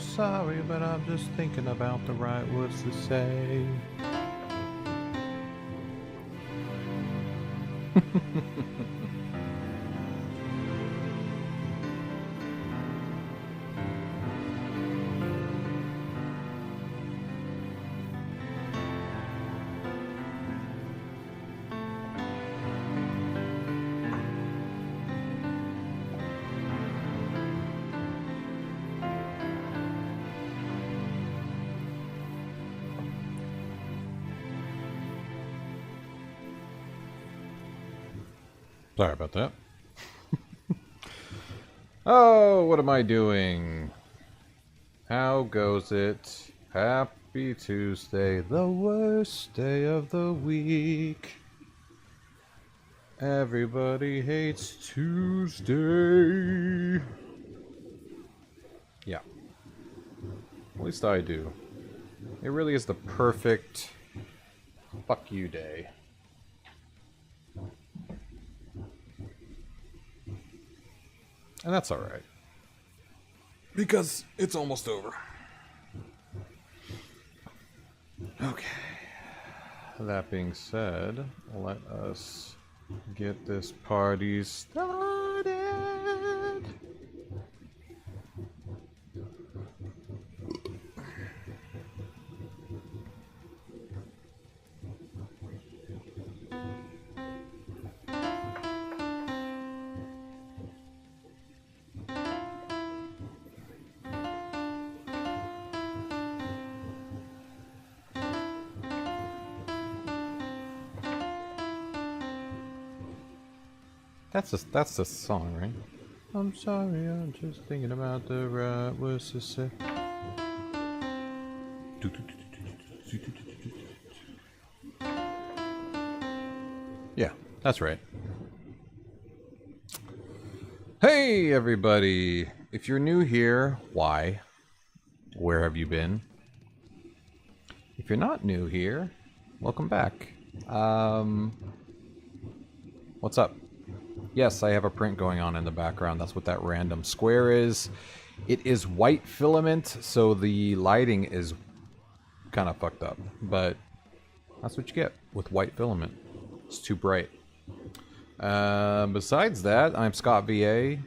sorry, but I'm just thinking about the right words to say. Sorry about that. Oh, what am I doing? How goes it? Happy Tuesday, the worst day of the week. Everybody hates Tuesday. Yeah. At least I do. It really is the perfect fuck you day. And that's alright. Because it's almost over. Okay. That being said, let us get this party started. That's the song, right? I'm sorry, I'm just thinking about the right words to say. Yeah, that's right. Hey, everybody! If you're new here, why? Where have you been? If you're not new here, welcome back. What's up? Yes, I have a print going on in the background. That's what that random square is. It is white filament, so the lighting is kind of fucked up. But that's what you get with white filament. It's too bright. Besides that, I'm Scott VA,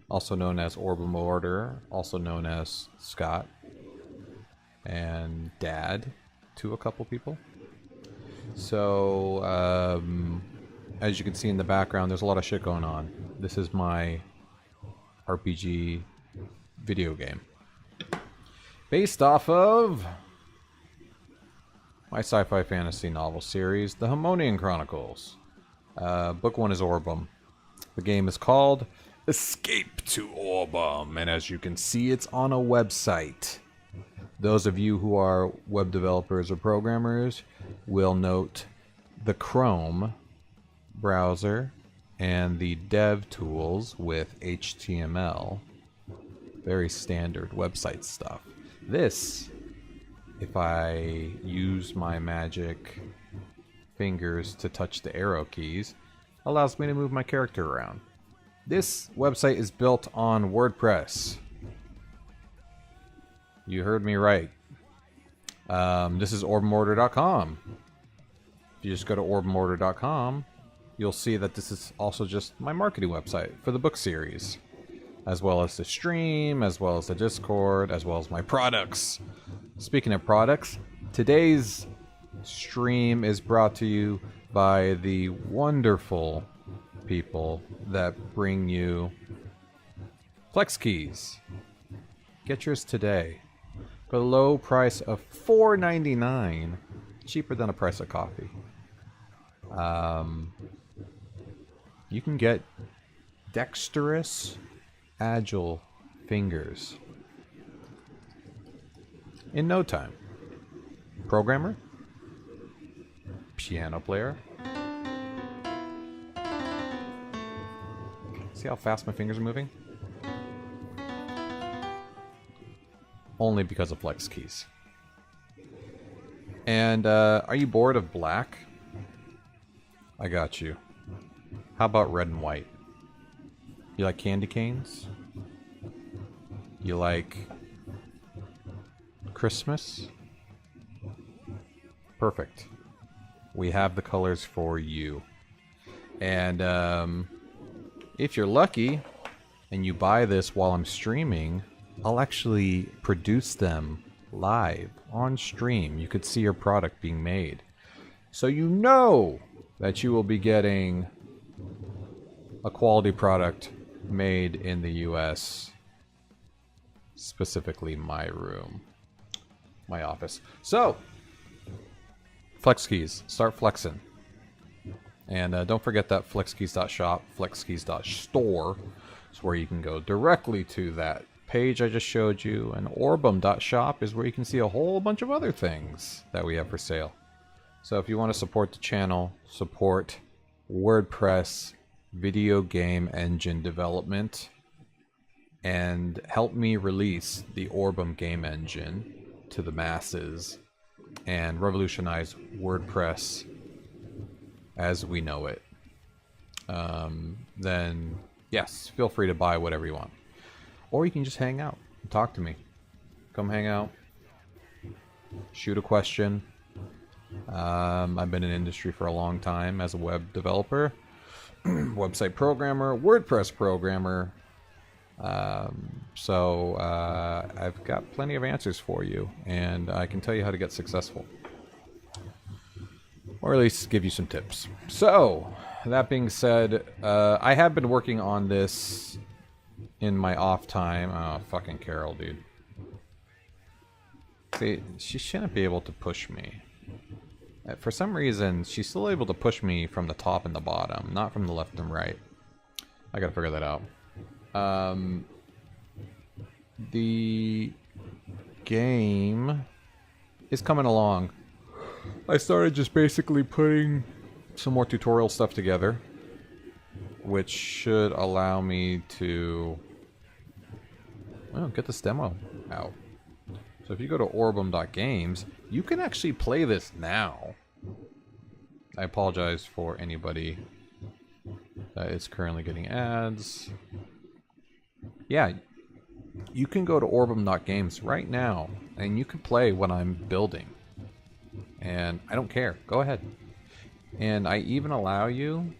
also known as Orbem Order, also known as Scott, and Dad to a couple people. So, as you can see in the background, there's a lot of shit going on. This is my RPG video game. Based off of my sci-fi fantasy novel series, The Harmonian Chronicles. Book 1 is Orbem. The game is called Escape to Orbem, and as you can see, it's on a website. Those of you who are web developers or programmers will note the Chrome browser and the dev tools with HTML. Very standard website stuff. This, if I use my magic fingers to touch the arrow keys, allows me to move my character around. This website is built on WordPress. You heard me right. This is orbemortar.com. If you just go to orbemortar.com, you'll see that this is also just my marketing website for the book series, as well as the stream, as well as the Discord, as well as my products. Speaking of products, today's stream is brought to you by the wonderful people that bring you Flex Keys. Get yours today for the low price of $4.99, cheaper than a price of coffee. You can get dexterous, agile fingers in no time. Programmer, piano player. See how fast my fingers are moving? Only because of Flex Keys. And are you bored of black? I got you. How about red and white? You like candy canes? You like Christmas? Perfect. We have the colors for you. And if you're lucky and you buy this while I'm streaming, I'll actually produce them live on stream. You could see your product being made. So you know that you will be getting a quality product made in the US. Specifically my room. My office. So, flex keys. Start flexing. And don't forget that flexkeys.shop, flexkeys.store is where you can go directly to that page I just showed you. And orbem.shop is where you can see a whole bunch of other things that we have for sale. So if you want to support the channel, support WordPress video game engine development, and help me release the Orbem game engine to the masses and revolutionize WordPress as we know it, then yes, feel free to buy whatever you want. Or you can just hang out and talk to me. Come hang out. Shoot a question. I've been in industry for a long time as a web developer, website programmer, WordPress programmer. So I've got plenty of answers for you, and I can tell you how to get successful. Or at least give you some tips. So, that being said, I have been working on this in my off time. Oh, fucking Carol, dude. See, she shouldn't be able to push me. For some reason, she's still able to push me from the top and the bottom, not from the left and right. I gotta figure that out. The game is coming along. I started just basically putting some more tutorial stuff together, which should allow me to, well, get this demo out. So if you go to orbem.games, you can actually play this now. I apologize for anybody that is currently getting ads. Yeah, you can go to orbem.games right now, and you can play what I'm building. And I don't care. Go ahead. And I even allow you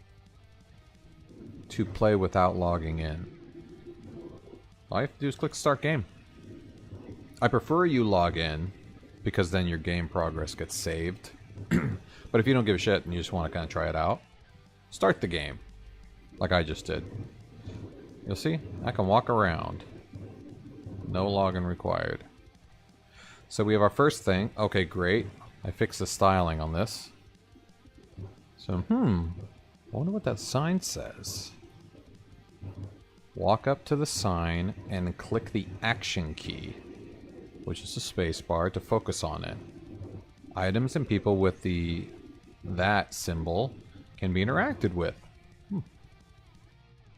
to play without logging in. All you have to do is click Start Game. I prefer you log in, because then your game progress gets saved. But if you don't give a shit and you just want to kind of try it out, start the game, like I just did. You'll see, I can walk around. No login required. So we have our first thing. Okay, great. I fixed the styling on this. So, I wonder what that sign says. Walk up to the sign and click the action key, which is the space bar, to focus on it. Items and people with that symbol can be interacted with.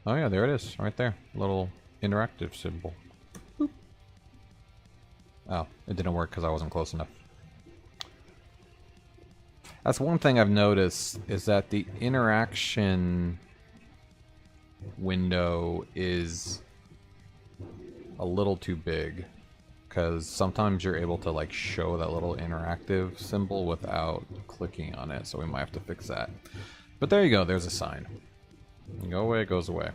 Oh yeah, there it is, right there. Little interactive symbol. Boop. Oh, it didn't work because I wasn't close enough. That's one thing I've noticed, is that the interaction window is a little too big, because sometimes you're able to like show that little interactive symbol without clicking on it, so we might have to fix that. But there you go, there's a sign. You go away, it goes away.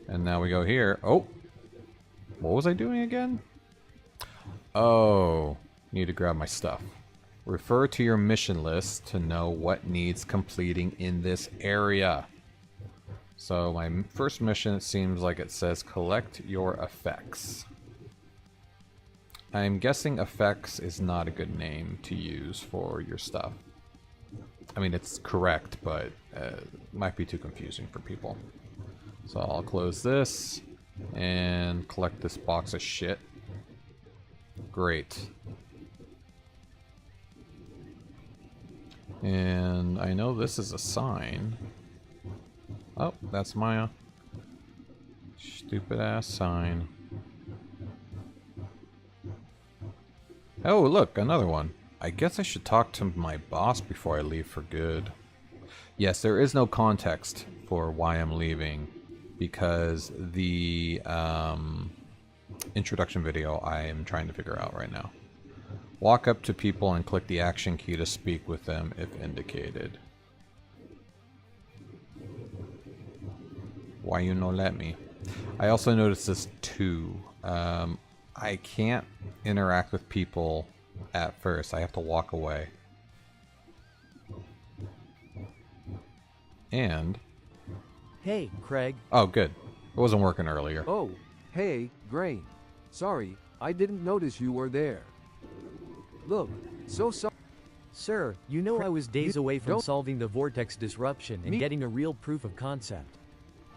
And now we go here. Oh! What was I doing again? Oh, need to grab my stuff. Refer to your mission list to know what needs completing in this area. So my first mission, it seems like it says collect your effects. I'm guessing effects is not a good name to use for your stuff. I mean, it's correct, but it might be too confusing for people. So I'll close this and collect this box of shit. Great. And I know this is a sign. Oh, that's my stupid ass sign. Oh, look, another one. I guess I should talk to my boss before I leave for good. Yes, there is no context for why I'm leaving, because the introduction video I am trying to figure out right now. Walk up to people and click the action key to speak with them if indicated. Why you no let me? I also noticed this too. I can't interact with people at first. I have to walk away. And... Hey, Craig. Oh, good. It wasn't working earlier. Oh, hey, Grain. Sorry, I didn't notice you were there. Look, so sorry. Sir, you know I was days away from don't- solving the vortex disruption and Me- getting a real proof of concept.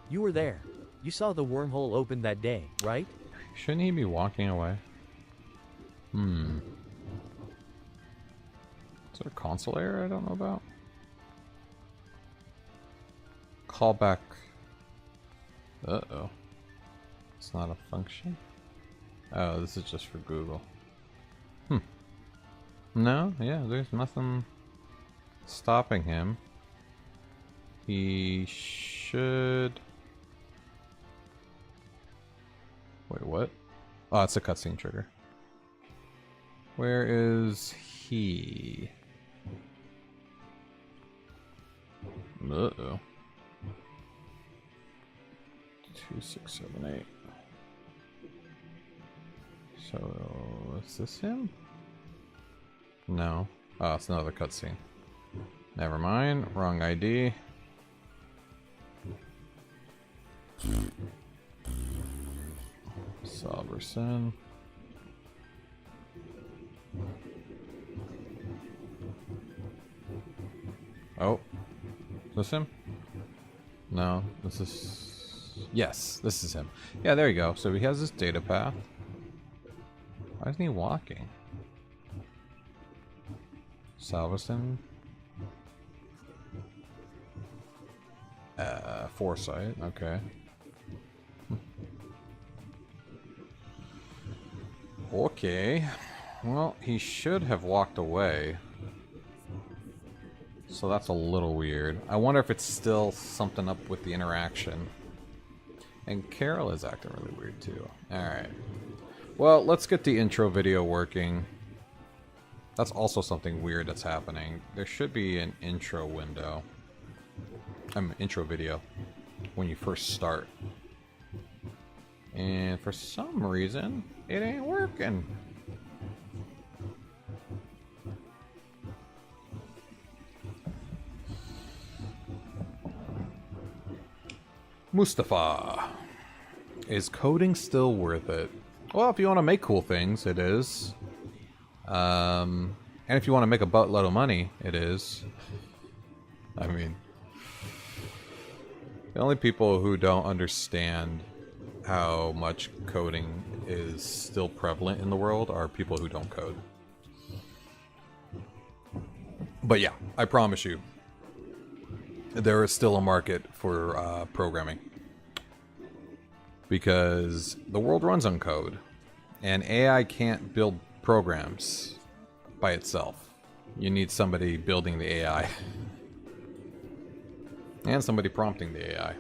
You were there. You saw the wormhole open that day, right? Shouldn't he be walking away? Is there a console error I don't know about? Callback. Uh-oh. It's not a function? Oh, this is just for Google. No, yeah, there's nothing stopping him. He should... Wait, what? Oh, it's a cutscene trigger. Where is he? Uh-oh. 2, 6, 7, 8. So, is this him? No. Oh, it's another cutscene. Never mind. Wrong ID. Salverson. Oh. Is this him? No. This is... Yes, this is him. Yeah, there you go. So he has this data path. Why isn't he walking? Salverson. Foresight. Okay. Okay. Well, he should have walked away. So that's a little weird. I wonder if it's still something up with the interaction. And Carol is acting really weird too. Alright. Well, let's get the intro video working. That's also something weird that's happening. There should be an intro window. Intro video. When you first start. And for some reason, it ain't working. Mustafa. Is coding still worth it? Well, if you want to make cool things, it is. And if you want to make a buttload of money, it is. I mean, the only people who don't understand how much coding is still prevalent in the world are people who don't code. But yeah, I promise you, there is still a market for programming. Because the world runs on code. And AI can't build programs by itself. You need somebody building the AI. And somebody prompting the AI.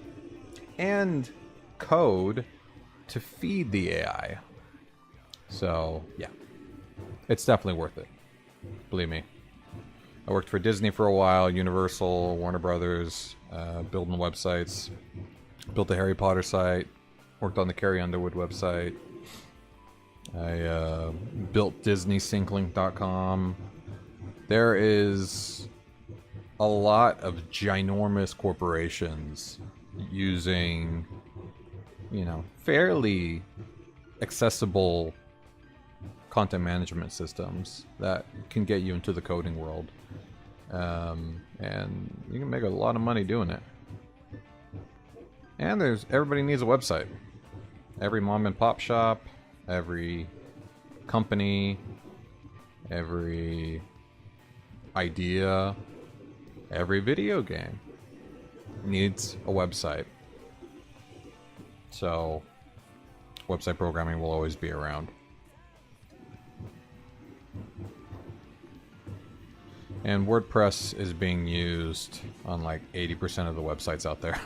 And code to feed the AI. So, yeah. It's definitely worth it. Believe me. I worked for Disney for a while, Universal, Warner Brothers, building websites. Built the Harry Potter site. Worked on the Carrie Underwood website. I built DisneySyncLink.com. There is a lot of ginormous corporations using, you know, fairly accessible content management systems that can get you into the coding world. And you can make a lot of money doing it. And everybody needs a website. Every mom and pop shop, every company, every idea, every video game needs a website. So, website programming will always be around. And WordPress is being used on like 80% of the websites out there.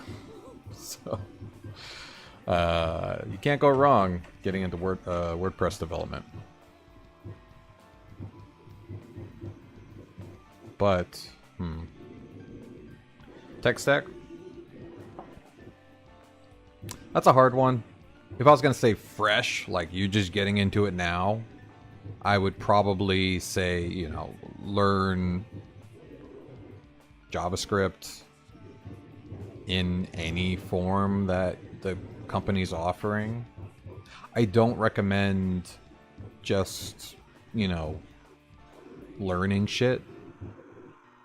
So, You can't go wrong getting into WordPress development. But, tech stack? That's a hard one. If I was going to say fresh, like you just getting into it now, I would probably say, you know, learn JavaScript in any form that the company's offering. I don't recommend just, you know, learning shit.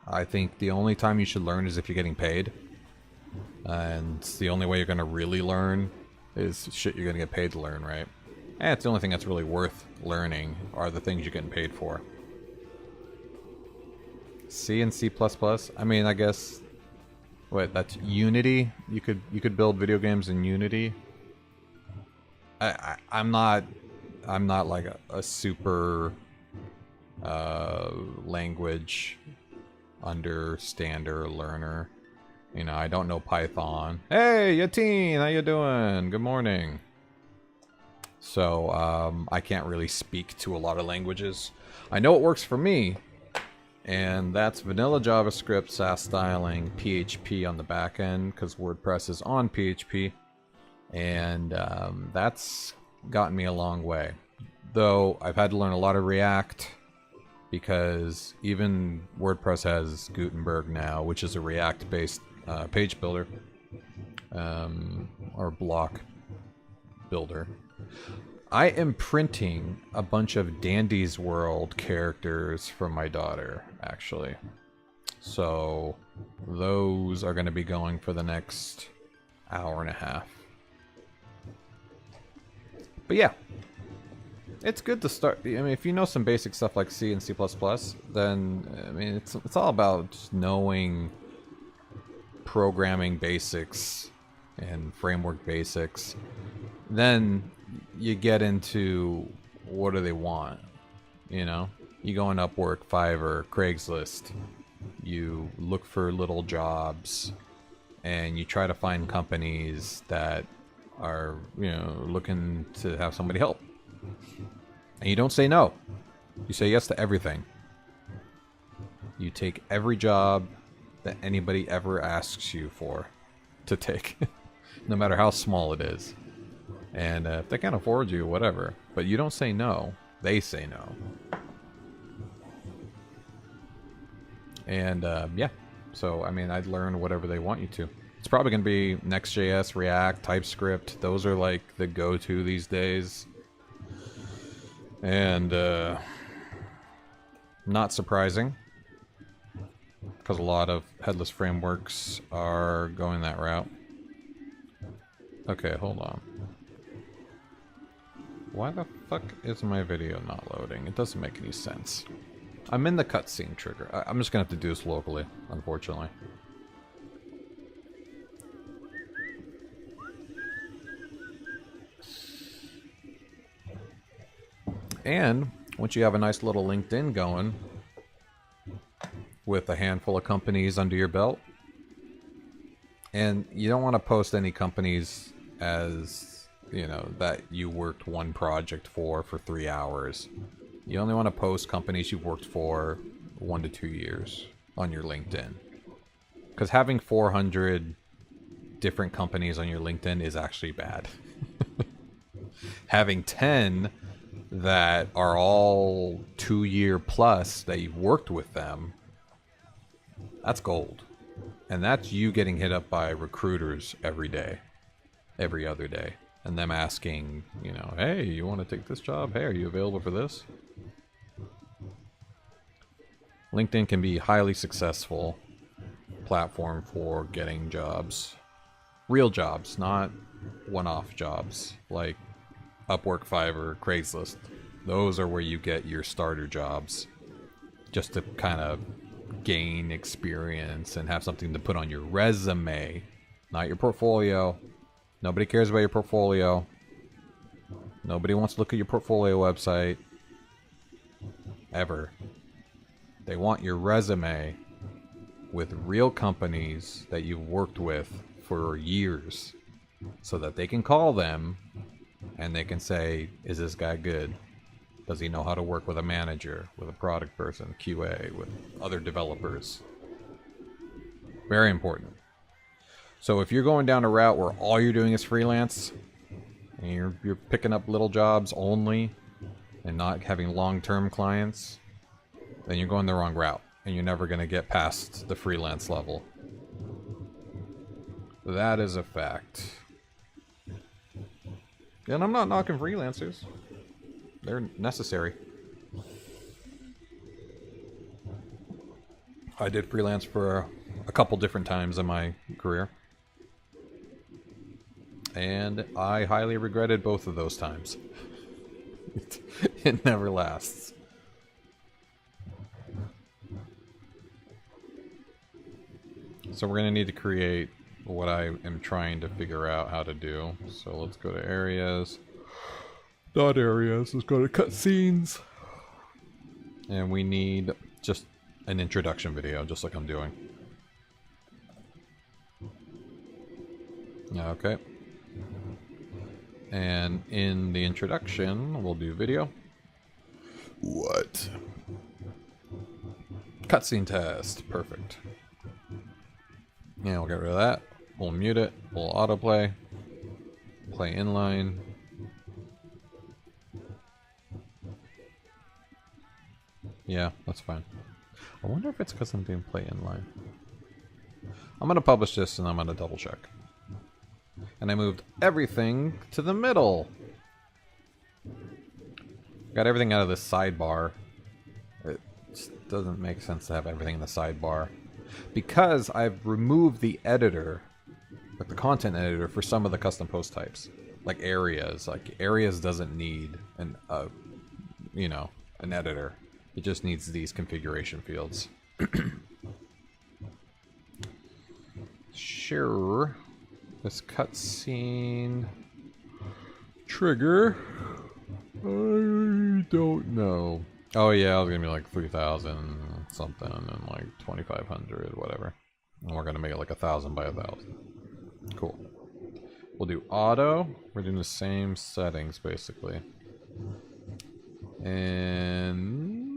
I think the only time you should learn is if you're getting paid. And the only way you're going to really learn is shit you're going to get paid to learn, right? And it's the only thing that's really worth learning are the things you're getting paid for. C and C++? I mean, I guess... Wait, that's Unity? You could build video games in Unity? I'm not like a super language understander learner. You know, I don't know Python. Hey, Yateen, how you doing? Good morning. So, I can't really speak to a lot of languages. I know it works for me, and that's vanilla JavaScript, Sass styling, PHP on the back end, because WordPress is on PHP, and that's gotten me a long way. Though, I've had to learn a lot of React, because even WordPress has Gutenberg now, which is a React-based page builder, or block builder. I am printing a bunch of Dandy's World characters for my daughter, actually. So those are going to be going for the next hour and a half. But yeah, it's good to start. I mean, if you know some basic stuff like C and C++, then, I mean, it's all about just knowing programming basics and framework basics. Then you get into what do they want, you know? You go on Upwork, Fiverr, Craigslist, you look for little jobs, and you try to find companies that are, you know, looking to have somebody help. And you don't say no. You say yes to everything. You take every job that anybody ever asks you for to take, no matter how small it is. And if they can't afford you, whatever. But you don't say no. They say no. And yeah. So, I mean, I'd learn whatever they want you to. It's probably going to be Next.js, React, TypeScript. Those are like the go-to these days. And not surprising, because a lot of headless frameworks are going that route. Okay, hold on. Why the fuck is my video not loading? It doesn't make any sense. I'm in the cutscene trigger. I'm just gonna have to do this locally, unfortunately. And once you have a nice little LinkedIn going with a handful of companies under your belt, and you don't want to post any companies as, you know, that you worked one project for 3 hours. You only want to post companies you've worked for 1 to 2 years on your LinkedIn. Because having 400 different companies on your LinkedIn is actually bad. Having 10 that are all 2 year plus that you've worked with them, that's gold. And that's you getting hit up by recruiters every day, every other day, and them asking, you know, hey, you want to take this job? Hey, are you available for this? LinkedIn can be a highly successful platform for getting jobs. Real jobs, not one-off jobs like Upwork, Fiverr, Craigslist. Those are where you get your starter jobs, just to kind of gain experience and have something to put on your resume, not your portfolio. Nobody cares about your portfolio. Nobody wants to look at your portfolio website ever. They want your resume with real companies that you've worked with for years. so that they can call them and they can say, is this guy good? Does he know how to work with a manager, with a product person, QA, with other developers? Very important. So if you're going down a route where all you're doing is freelance, and you're picking up little jobs only, and not having long-term clients, then you're going the wrong route, and you're never going to get past the freelance level. That is a fact. And I'm not knocking freelancers. They're necessary. I did freelance for a couple different times in my career. And I highly regretted both of those times. It never lasts. So we're going to need to create what I am trying to figure out how to do. So let's go to areas. Not areas, let's go to cutscenes. And we need just an introduction video, just like I'm doing. Okay. And in the introduction, we'll do video. What? Cutscene test. Perfect. Yeah, we'll get rid of that. We'll mute it. We'll autoplay. Play inline. Yeah, that's fine. I wonder if it's because I'm doing play inline. I'm going to publish this and I'm going to double check. And I moved everything to the middle. Got everything out of the sidebar. It just doesn't make sense to have everything in the sidebar. Because I've removed the editor, like the content editor, for some of the custom post types. Like areas. Like areas doesn't need an, you know, an editor. It just needs these configuration fields. Sure. This cutscene trigger. I don't know. Oh yeah, it was gonna be like 3,000 something and like 2,500, whatever. And we're gonna make it like 1,000 by 1,000. Cool. We'll do auto. We're doing the same settings basically. And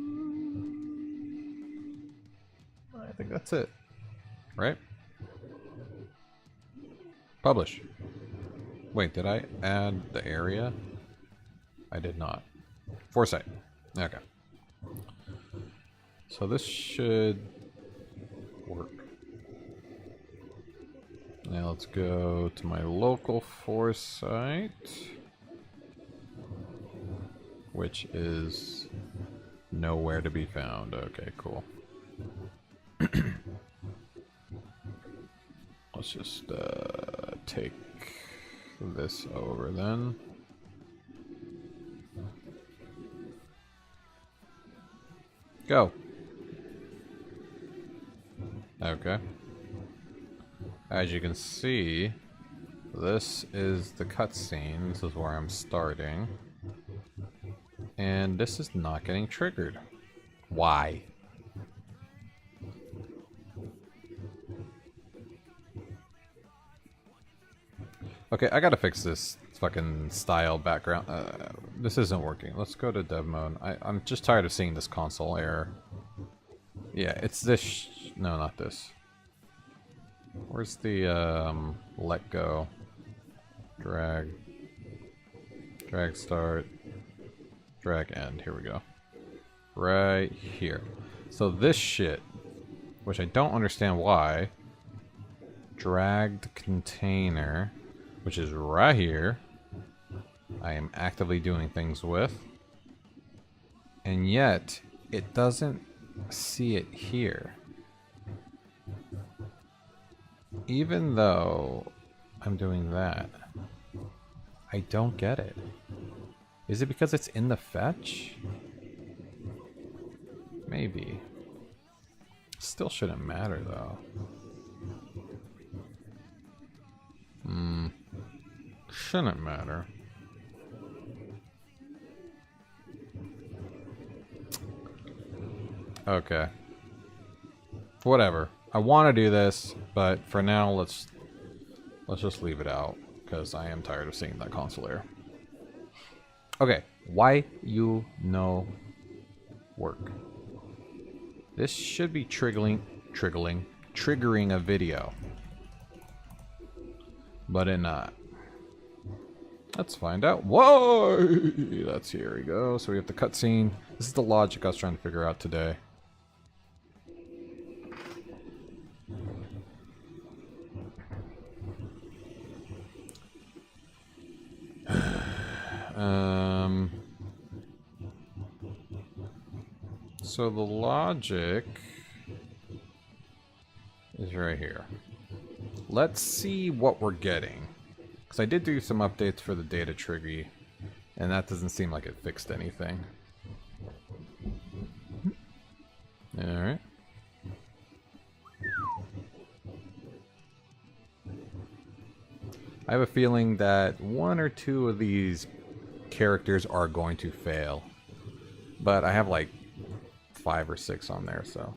I think that's it. Right? Publish. Wait, did I add the area? I did not. Foresight. Okay. So this should work. Now let's go to my local foresight, which is nowhere to be found. Okay, cool. Let's just take this over then. Go. Okay. As you can see, this is the cutscene. This is where I'm starting. And this is not getting triggered. Why? Okay, I gotta fix this fucking style background. This isn't working. Let's go to dev mode. I'm just tired of seeing this console error. Yeah, it's this. No, not this. Where's the let go? Drag. Drag start. Drag end. Here we go. Right here. So this shit, which I don't understand why. Dragged container, which is right here. I am actively doing things with. And yet, it doesn't see it here. Even though I'm doing that, I don't get it. Is it because it's in the fetch? Maybe. Still shouldn't matter though. Shouldn't matter. Okay. Whatever. I want to do this, but for now, let's just leave it out. because I am tired of seeing that console error. Okay, why you no work? This should be triggering a video, but it not. Let's find out why. That's here we go. So we have the cutscene. This is the logic I was trying to figure out today. So the logic is right here. Let's see what we're getting. Because I did do some updates for the data trigger, and that doesn't seem like it fixed anything. Alright. I have a feeling that one or two of these characters are going to fail. But I have like 5 or 6 on there, so.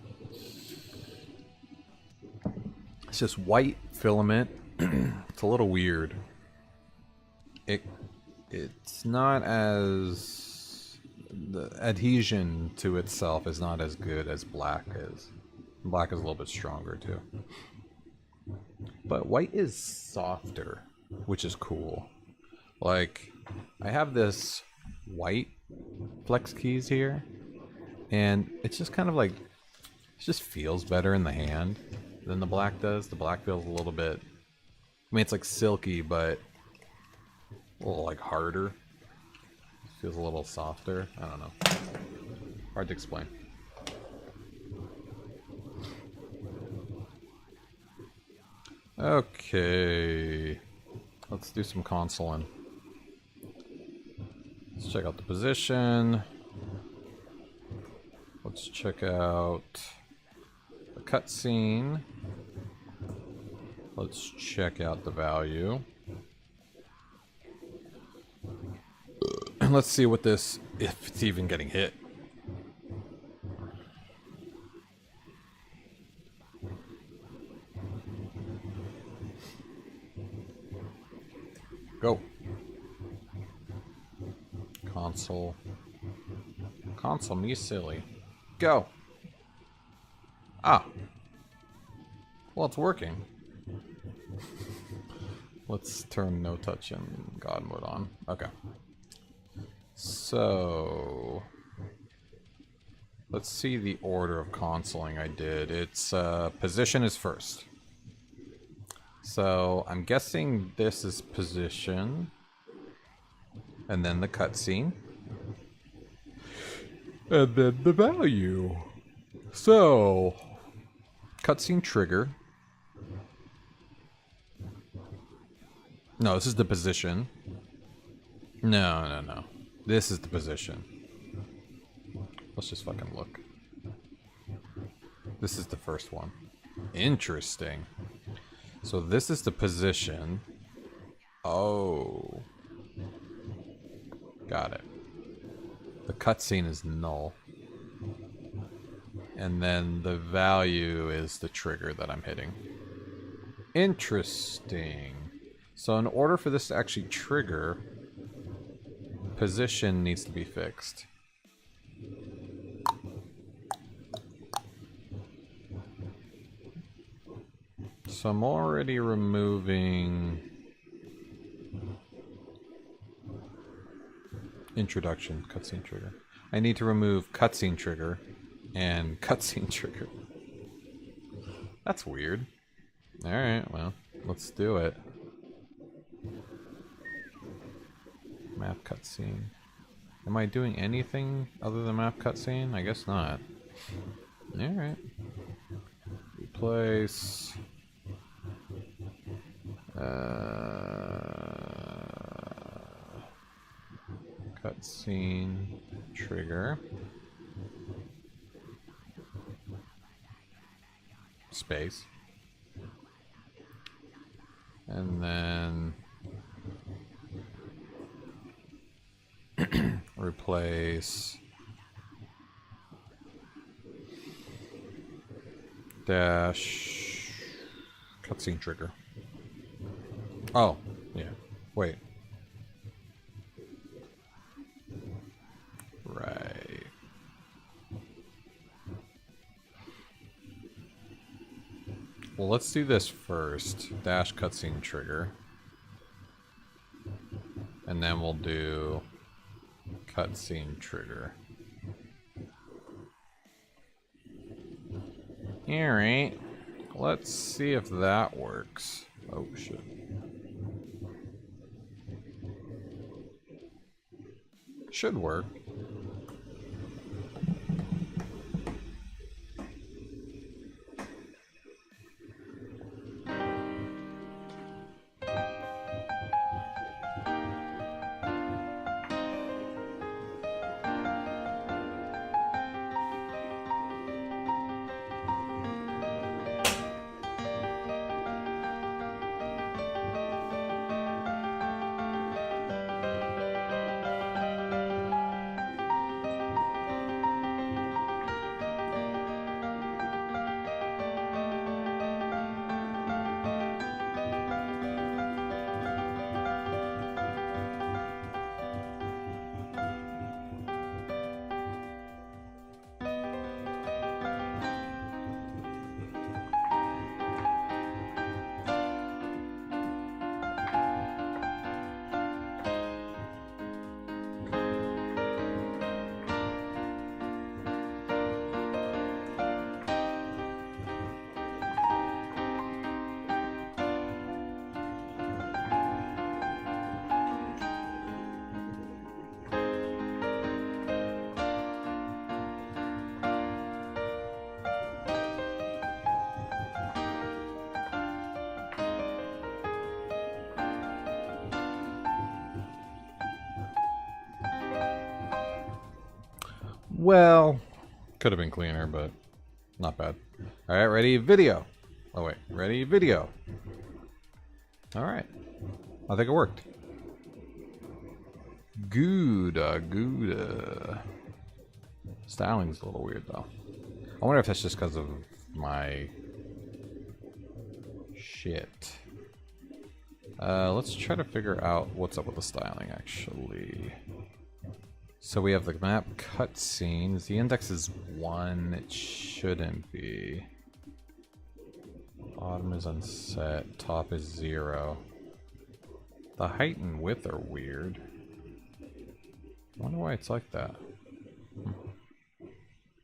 It's just white filament. It's a little weird. It's not as... the adhesion to itself is not as good as black is. Black is a little bit stronger too. But white is softer, which is cool. Like, I have this white flex keys here, and it's just kind of like, it just feels better in the hand than the black does. The black feels a little bit, I mean, it's like silky, but a little like harder. Feels a little softer. I don't know. Hard to explain. Okay. Let's do some consoling. Let's check out the position. Let's check out the cutscene. Let's check out the value. And let's see what this, if it's even getting hit. Go. Console. Console me silly. Go. Ah. Well, it's working. Let's turn no touch and God mode on. Okay. So let's see the order of consoling I did. It's position is first. So I'm guessing this is position, and then the cutscene, and then the value. So cutscene trigger. No, this is the position. No. This is the position. Let's just fucking look. This is the first one. Interesting. So this is the position. Oh. Got it. The cutscene is null. And then the value is the trigger that I'm hitting. Interesting. So in order for this to actually trigger, position needs to be fixed. So I'm already removing introduction, cutscene trigger. I need to remove cutscene trigger and cutscene trigger. That's weird. Alright, well, let's do it. Map cutscene. Am I doing anything other than map cutscene? I guess not. Alright. Replace. Cutscene trigger. Space. And then replace dash cutscene trigger. Oh, Yeah. Wait. Right. Well, let's do this first. Dash cutscene trigger. And then we'll do cutscene trigger. Alright. Let's see if that works. Oh, shit. Should work. Well, could have been cleaner, but not bad. Alright, ready, video. Oh wait, ready, video. Alright. I think it worked. Good. Styling's a little weird though. I wonder if that's just because of my shit. Let's try to figure out what's up with the styling actually. So we have the map cutscenes. The index is 1. It shouldn't be. Bottom is unset. Top is 0. The height and width are weird. I wonder why it's like that.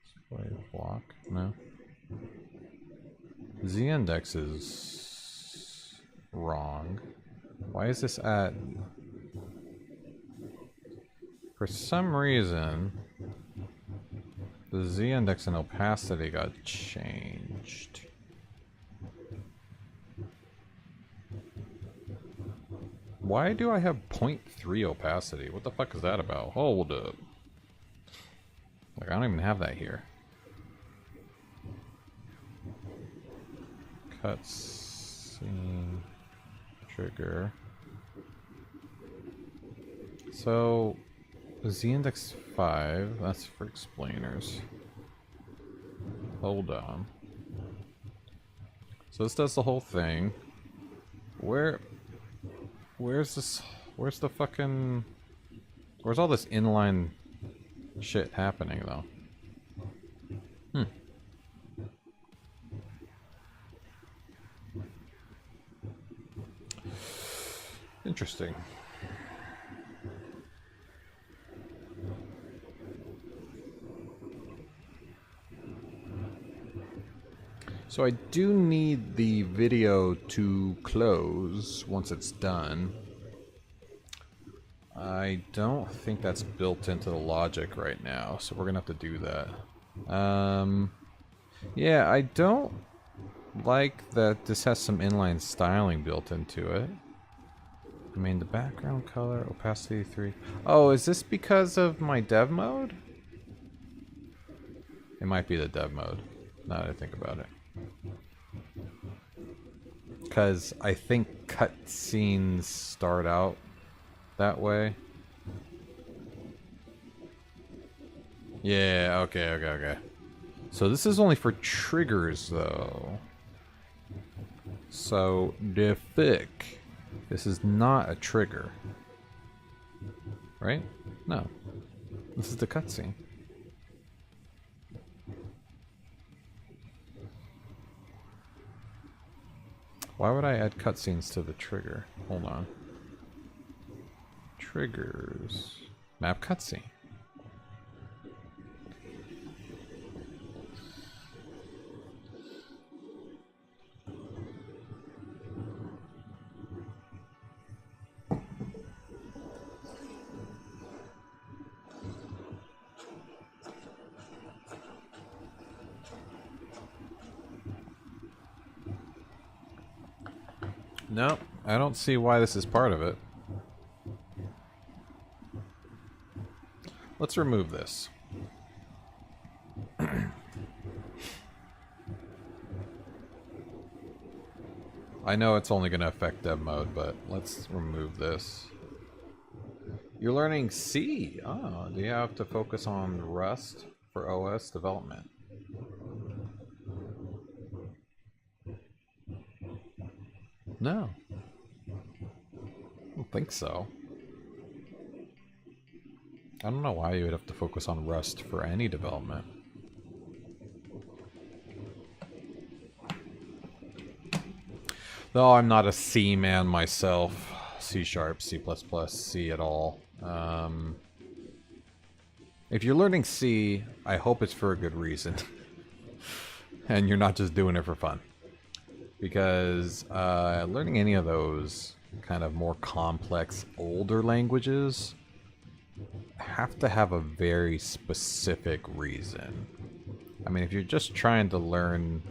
Display block? No. Z index is wrong. Why is this at... For some reason, the z-index and opacity got changed. Why do I have 0.3 opacity? What the fuck is that about? Hold up. Like, I don't even have that here. Cutscene trigger. So... Z-index 5, that's for explainers. Hold on. So this does the whole thing. Where's this, where's the fucking, where's all this inline shit happening though? Interesting. So I do need the video to close once it's done. I don't think that's built into the logic right now, so we're gonna have to do that. Yeah, I don't like that this has some inline styling built into it. I mean, the background color, opacity 3. Oh, is this because of my dev mode? It might be the dev mode, now that I think about it. Because I think cutscenes start out that way. Yeah, okay. So this is only for triggers, though. So, the fuck? This is not a trigger. Right? No. This is the cutscene. Why would I add cutscenes to the trigger? Hold on. Triggers. Map cutscene. No, I don't see why this is part of it. Let's remove this. I know it's only going to affect dev mode, but let's remove this. You're learning C. Oh, do you have to focus on Rust for OS development? No. I don't think so. I don't know why you would have to focus on Rust for any development. Though I'm not a C man myself. C sharp, C++, C at all. If you're learning C, I hope it's for a good reason. And you're not just doing it for fun. Because learning any of those kind of more complex, older languages have to have a very specific reason. I mean, if you're just trying to learn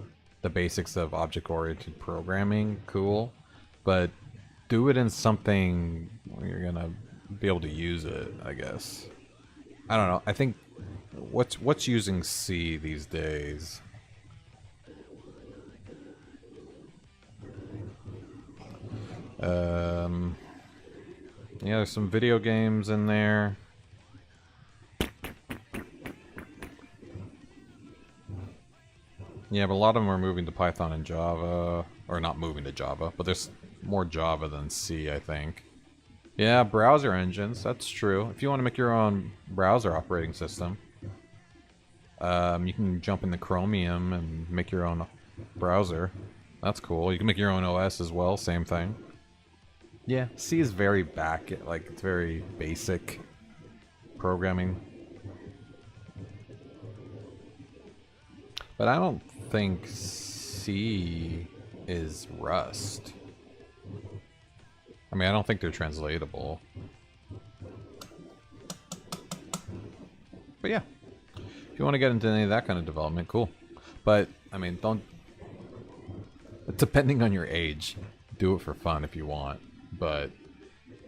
the basics of object-oriented programming, cool. But do it in something where you're gonna be able to use it, I guess. I don't know. I think what's using C these days? Yeah, there's some video games in there. Yeah, but a lot of them are moving to Python and Java. Or not moving to Java, but there's more Java than C, I think. Yeah, browser engines, that's true. If you want to make your own browser operating system, you can jump into Chromium and make your own browser. That's cool. You can make your own OS as well, same thing. Yeah, C is very like, it's very basic programming. But I don't think C is Rust. I mean, I don't think they're translatable. But yeah, if you want to get into any of that kind of development, cool. But, I mean, don't... Depending on your age, do it for fun if you want. But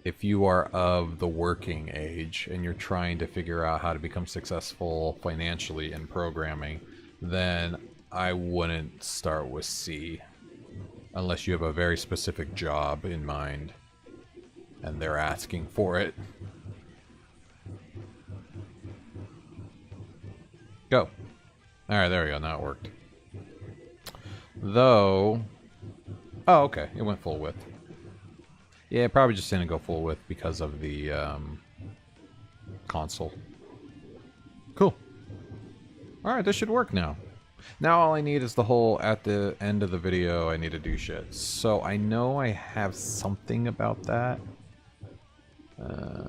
if you are of the working age and you're trying to figure out how to become successful financially in programming, then I wouldn't start with C. Unless you have a very specific job in mind and they're asking for it. Go. Alright, there we go. Now it worked. Though... Oh, okay. It went full width. Yeah, it probably just didn't go full width because of the console. Cool. Alright, this should work now. Now all I need is the whole, at the end of the video, I need to do shit. So I know I have something about that.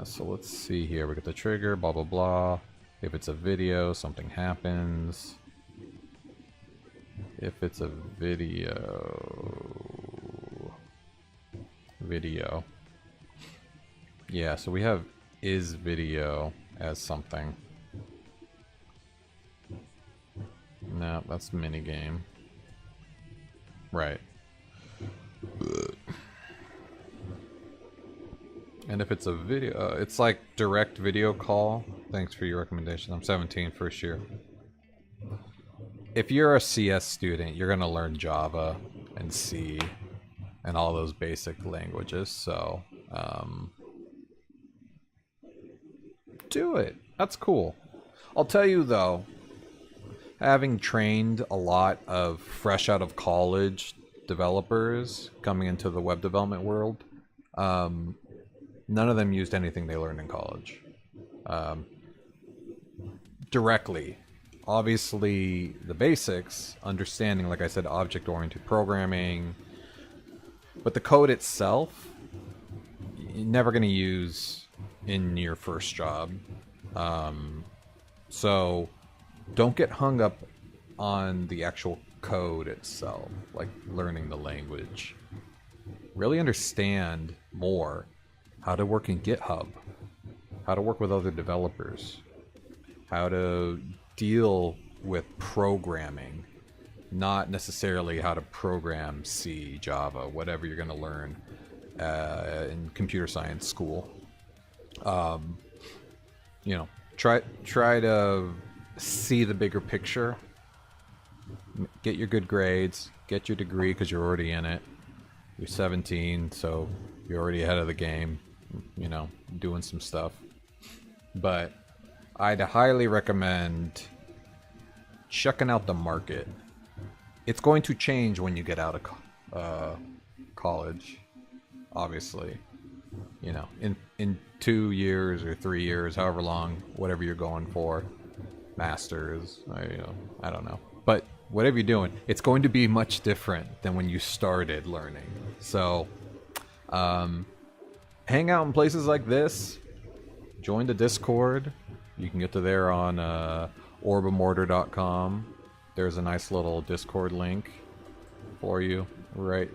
So let's see here. We got the trigger, blah, blah, blah. If it's a video, something happens. If it's a video. Yeah, so we have is video as something. No, that's the minigame. Right. And if it's a video, it's like direct video call. Thanks for your recommendation. I'm 17, first year. If you're a CS student, you're going to learn Java and C and all those basic languages. So, do it. That's cool. I'll tell you though, having trained a lot of fresh out of college developers coming into the web development world, None of them used anything they learned in college. Directly. Obviously, the basics, understanding, like I said, object-oriented programming, but the code itself, you're never going to use in your first job. So don't get hung up on the actual code itself, like learning the language. Really understand more how to work in GitHub, how to work with other developers, how to deal with programming, not necessarily how to program C, Java, whatever you're going to learn in computer science school. You know, try to see the bigger picture. Get your good grades, get your degree because you're already in it. You're 17, so you're already ahead of the game, you know, doing some stuff. But I'd highly recommend checking out the market. It's going to change when you get out of college, obviously. You know, in 2 years or 3 years, however long, whatever you're going for, masters, I don't know. But whatever you're doing, it's going to be much different than when you started learning. So, hang out in places like this. Join the Discord. You can get to there on orbemortar.com. There's a nice little Discord link for you right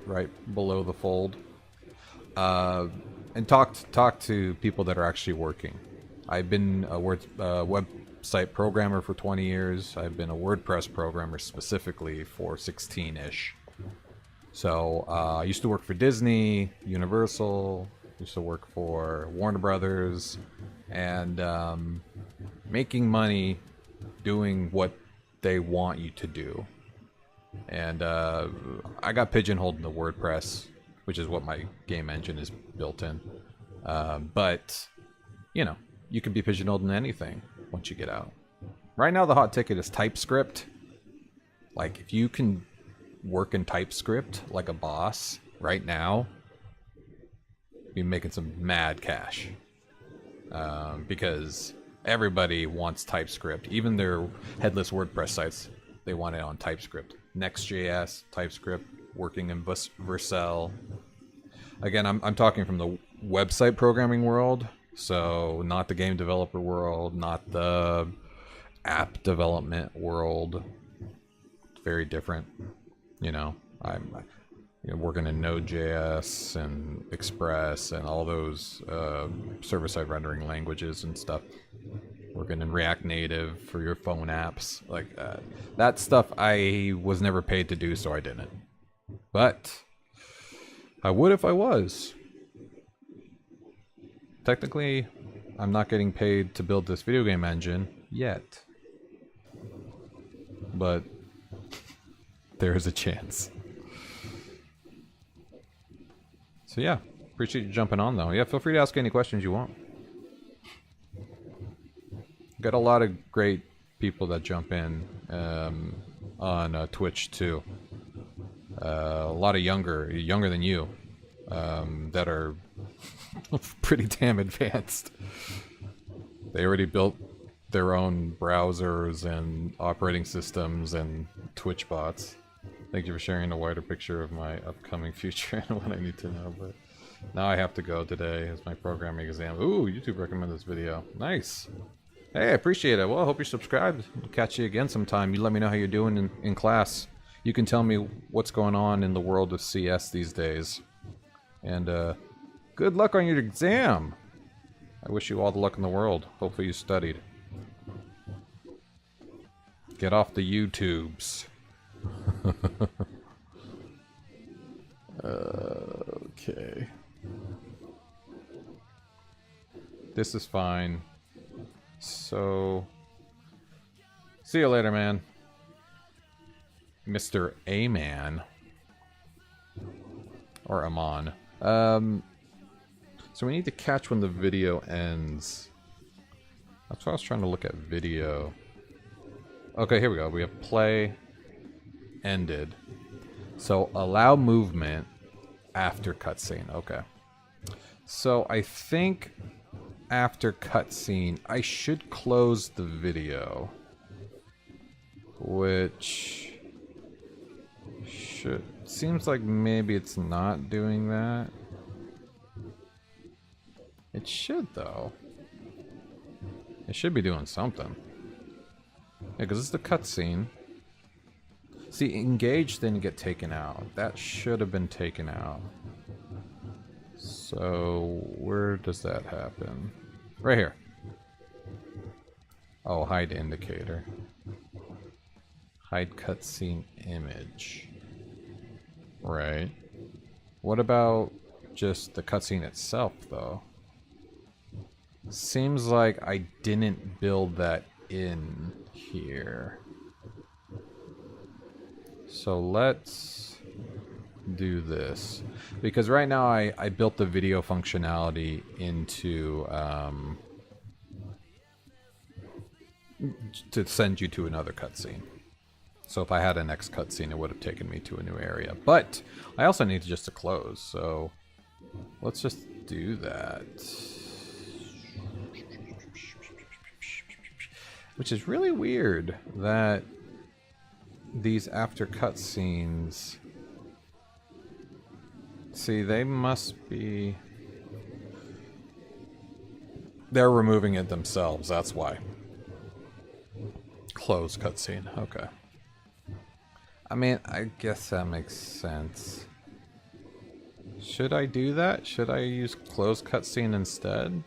below the fold. And talk to people that are actually working. I've been a website programmer for 20 years. I've been a WordPress programmer specifically for 16-ish. So I used to work for Disney, Universal, used to work for Warner Brothers, and making money doing what they want you to do. And I got pigeonholed into WordPress, which is what my game engine is built in. But, you know, you can be pigeonholed in anything once you get out. Right now, the hot ticket is TypeScript. Like, if you can work in TypeScript like a boss right now, you'll be making some mad cash. Because everybody wants TypeScript. Even their headless WordPress sites, they want it on TypeScript. Next.js, TypeScript, working in Vercel. Again, I'm talking from the website programming world, so not the game developer world, not the app development world. It's very different. You know, I'm working in Node.js and Express and all those server-side rendering languages and stuff. Working in React Native for your phone apps. Like, that stuff I was never paid to do, so I didn't. But I would if I was. Technically, I'm not getting paid to build this video game engine yet. But there is a chance. So yeah, appreciate you jumping on though. Yeah, feel free to ask any questions you want. Got a lot of great people that jump in on Twitch too. A lot of younger than you, that are pretty damn advanced. They already built their own browsers and operating systems and Twitch bots. Thank you for sharing a wider picture of my upcoming future and what I need to know. But now I have to go today as my programming exam. Ooh, YouTube recommended this video. Nice. Hey, I appreciate it. Well, I hope you're subscribed. I'll catch you again sometime. You let me know how you're doing in class. You can tell me what's going on in the world of CS these days. And good luck on your exam. I wish you all the luck in the world. Hopefully you studied. Get off the YouTubes. Okay. This is fine. So, see you later, man. Mr. A-Man. Or Amon. So we need to catch when the video ends. That's why I was trying to look at video. Okay, here we go. We have play ended. So allow movement after cutscene. Okay. So I think after cutscene, I should close the video. Which should... Seems like maybe it's not doing that. It should, though. It should be doing something. Yeah, because it's the cutscene. See, engage didn't get taken out. That should have been taken out. So, where does that happen? Right here. Oh, hide indicator. Hide cutscene image. Right. What about just the cutscene itself, though? Seems like I didn't build that in here. So let's do this. Because right now I built the video functionality into to send you to another cutscene. So if I had a next cutscene, it would have taken me to a new area. But I also need just to close, so let's just do that. Which is really weird that these after cutscenes... See, they must be... They're removing it themselves, that's why. Close cutscene, okay. I mean, I guess that makes sense. Should I do that? Should I use close cutscene instead?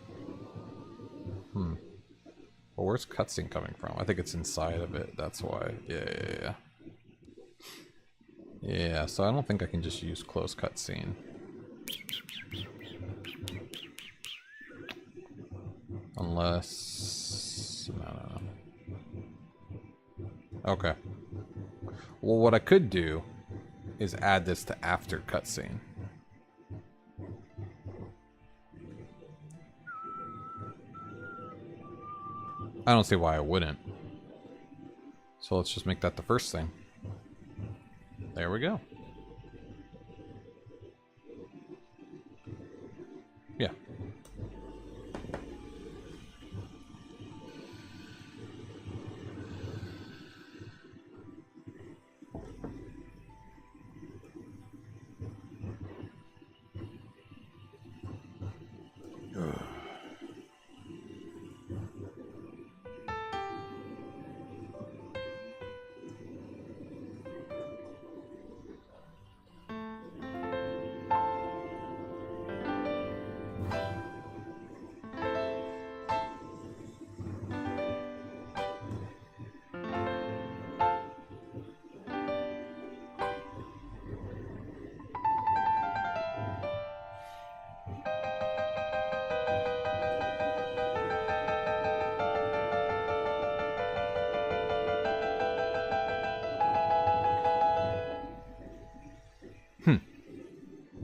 Well, where's cutscene coming from? I think it's inside of it, that's why. Yeah. Yeah, so I don't think I can just use close cutscene. Unless... No. Okay. Well, what I could do is add this to after cutscene. I don't see why I wouldn't. So let's just make that the first thing. There we go. Yeah.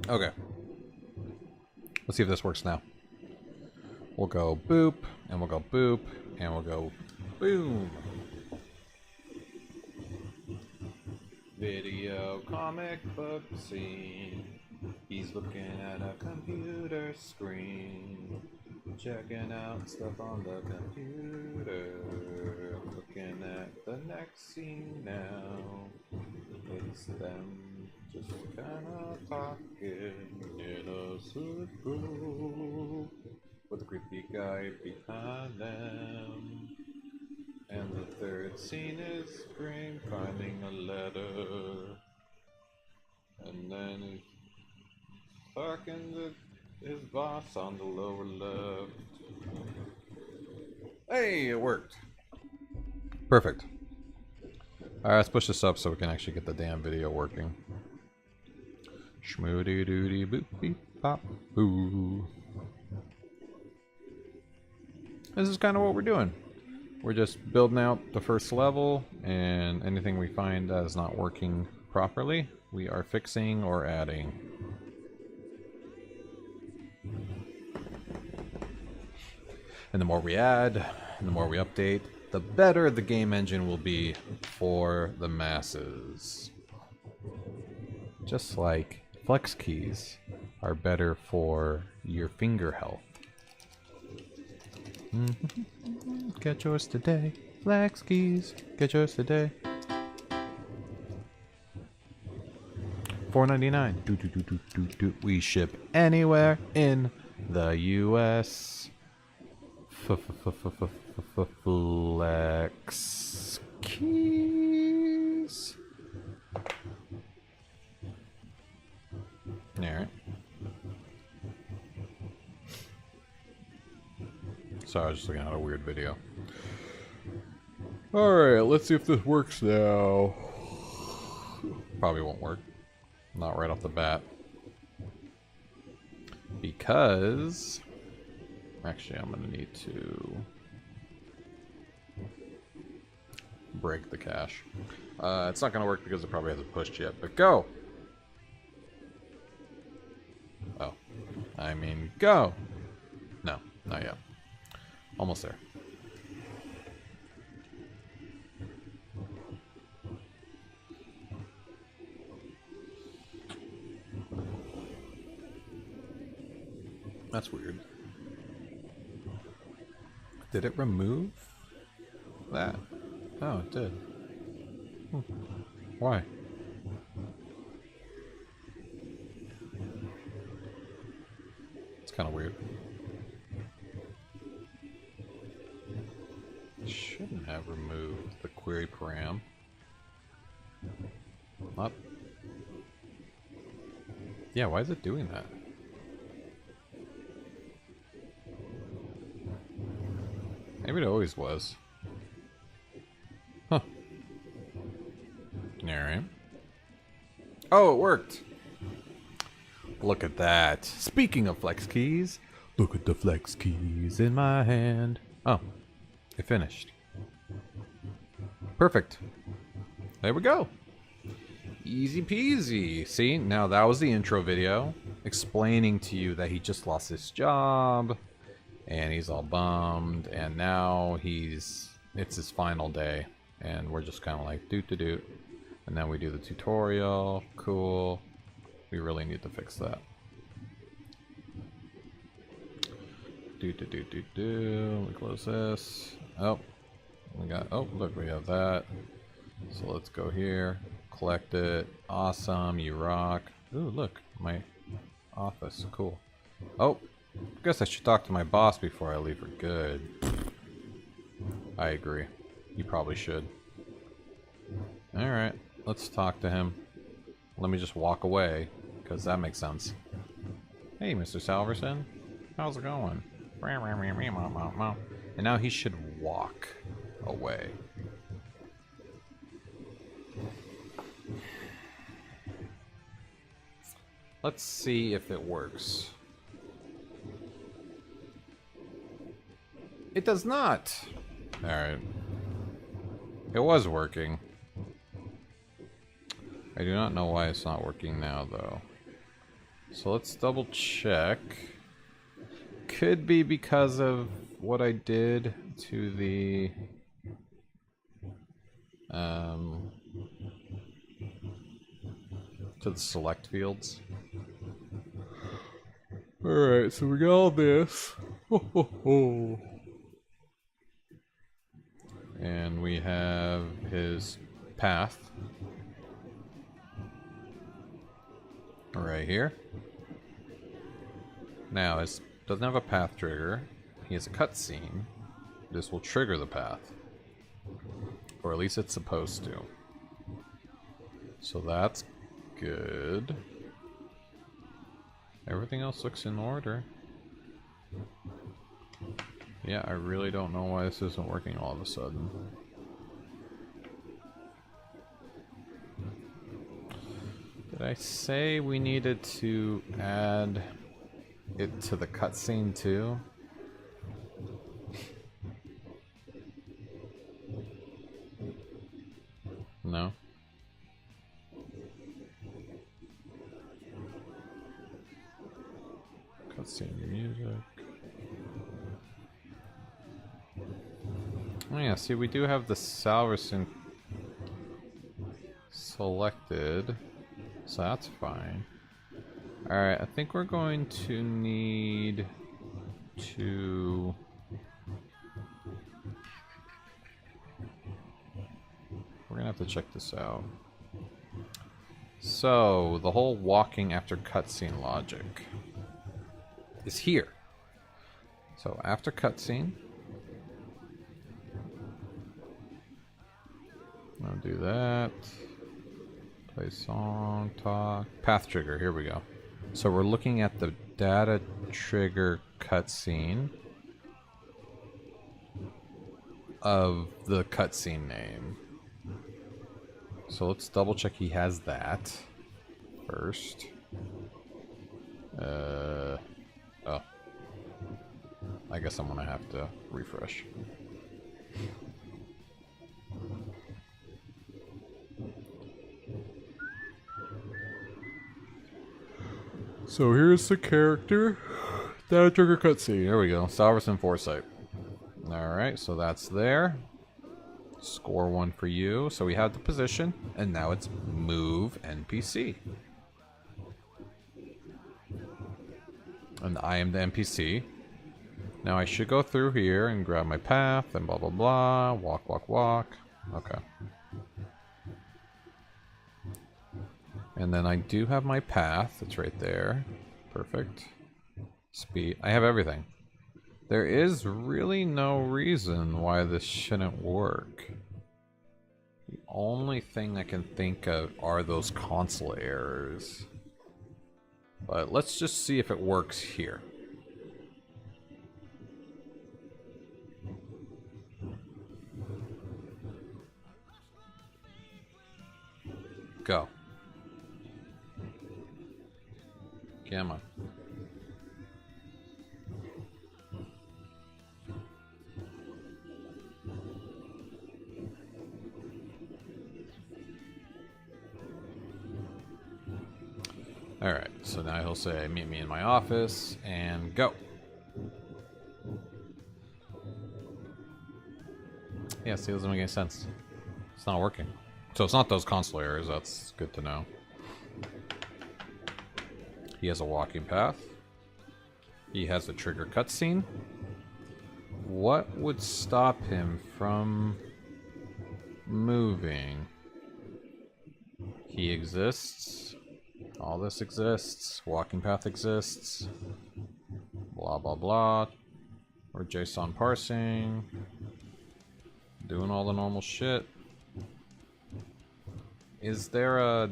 Okay. Let's see if this works now. We'll go boop, and we'll go boop, and we'll go boom. Video comic book scene. He's looking at a computer screen. Checking out stuff on the computer. Looking at the next scene now. It's them just kinda talking in a circle with a creepy guy behind them. And the third scene is Spring finding a letter. And then he's talking to his boss on the lower left. Hey, it worked. Perfect. Alright, let's push this up so we can actually get the damn video working. Schmoody doody boop beep pop boo. This is kind of what we're doing. We're just building out the first level, and anything we find that is not working properly, we are fixing or adding. And the more we add, and the more we update, the better the game engine will be for the masses. Just like flex keys are better for your finger health. Get yours today. Flex keys. Get yours today. $4.99. Do. We ship anywhere in the U.S. Flex keys. Alright. Sorry, I was just looking at a weird video. Alright, let's see if this works now. Probably won't work. Not right off the bat. Because... Actually, I'm going to need to... break the cache. It's not going to work because it probably hasn't pushed yet, but go! Oh. I mean, go! No, not yet. Almost there. That's weird. Did it remove that? Oh, it did. Why? It's kind of weird. Shouldn't have removed the query param. Not. Yeah, why is it doing that? Maybe it always was. Huh. Alright. Oh, it worked! Look at that. Speaking of flex keys, look at the flex keys in my hand. Oh, it finished. Perfect. There we go. Easy peasy. See, now that was the intro video explaining to you that he just lost his job. And he's all bummed, and now it's his final day, and we're just kind of like doot. And then we do the tutorial. Cool. We really need to fix that. We close this. Oh, look, we have that. So let's go here, collect it. Awesome, you rock. Ooh, look, my office. Cool. Oh. Guess I should talk to my boss before I leave for good. I agree. You probably should. Alright, let's talk to him. Let me just walk away, because that makes sense. Hey, Mr. Salverson. How's it going? And now he should walk away. Let's see if it works. It does not. Alright. It was working. I do not know why it's not working now, though. So let's double check. Could be because of what I did to the... to the select fields. Alright, so we got all this. And we have his path right here. Now, it doesn't have a path trigger. He has a cutscene. This will trigger the path. Or at least it's supposed to. So that's good. Everything else looks in order. Yeah, I really don't know why this isn't working all of a sudden. Did I say we needed to add it to the cutscene too? No? Cutscene music. Oh yeah, see, we do have the Salverson selected, so that's fine. Alright, I think we're going to need to... We're gonna have to check this out. So, the whole walking after cutscene logic is here. So, after cutscene, I'll do that. Play song, talk, path trigger, here we go. So we're looking at the data trigger cutscene of the cutscene name. So let's double check he has that first. Oh. I guess I'm gonna have to refresh. So here's the character. Data trigger cutscene. There we go. Salverson Foresight. Alright, so that's there. Score 1 for you. So we have the position, and now it's move NPC. And I am the NPC. Now I should go through here and grab my path and blah blah blah. Walk, walk, walk. Okay. And then I do have my path. It's right there. Perfect. Speed. I have everything. There is really no reason why this shouldn't work. The only thing I can think of are those console errors. But let's just see if it works here. Go. Come on. Alright, so now he'll say, meet me in my office, and go. Yeah, see, it doesn't make any sense. It's not working. So it's not those console errors, that's good to know. He has a walking path. He has a trigger cutscene. What would stop him from moving? He exists. All this exists. Walking path exists. Blah, blah, blah. Or JSON parsing. Doing all the normal shit. Is there a...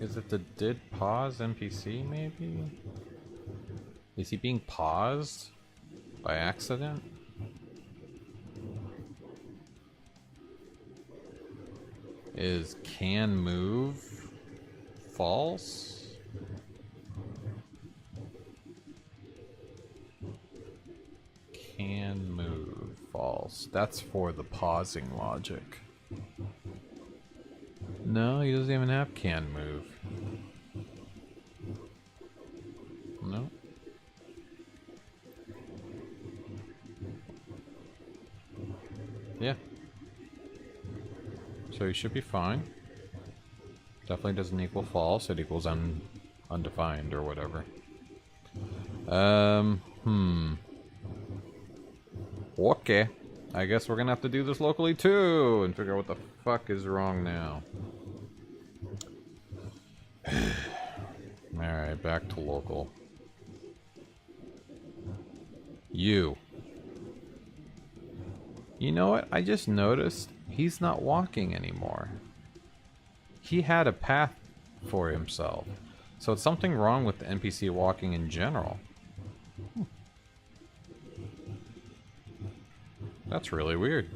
Is it the did pause NPC, maybe? Is he being paused by accident? Is can move false? Can move false. That's for the pausing logic. No, he doesn't even have can move. No. Yeah. So he should be fine. Definitely doesn't equal false. It equals undefined or whatever. Okay. I guess we're gonna have to do this locally too and figure out what the fuck is wrong now. Alright, back to local. You. You know what? I just noticed he's not walking anymore. He had a path for himself. So it's something wrong with the NPC walking in general. That's really weird.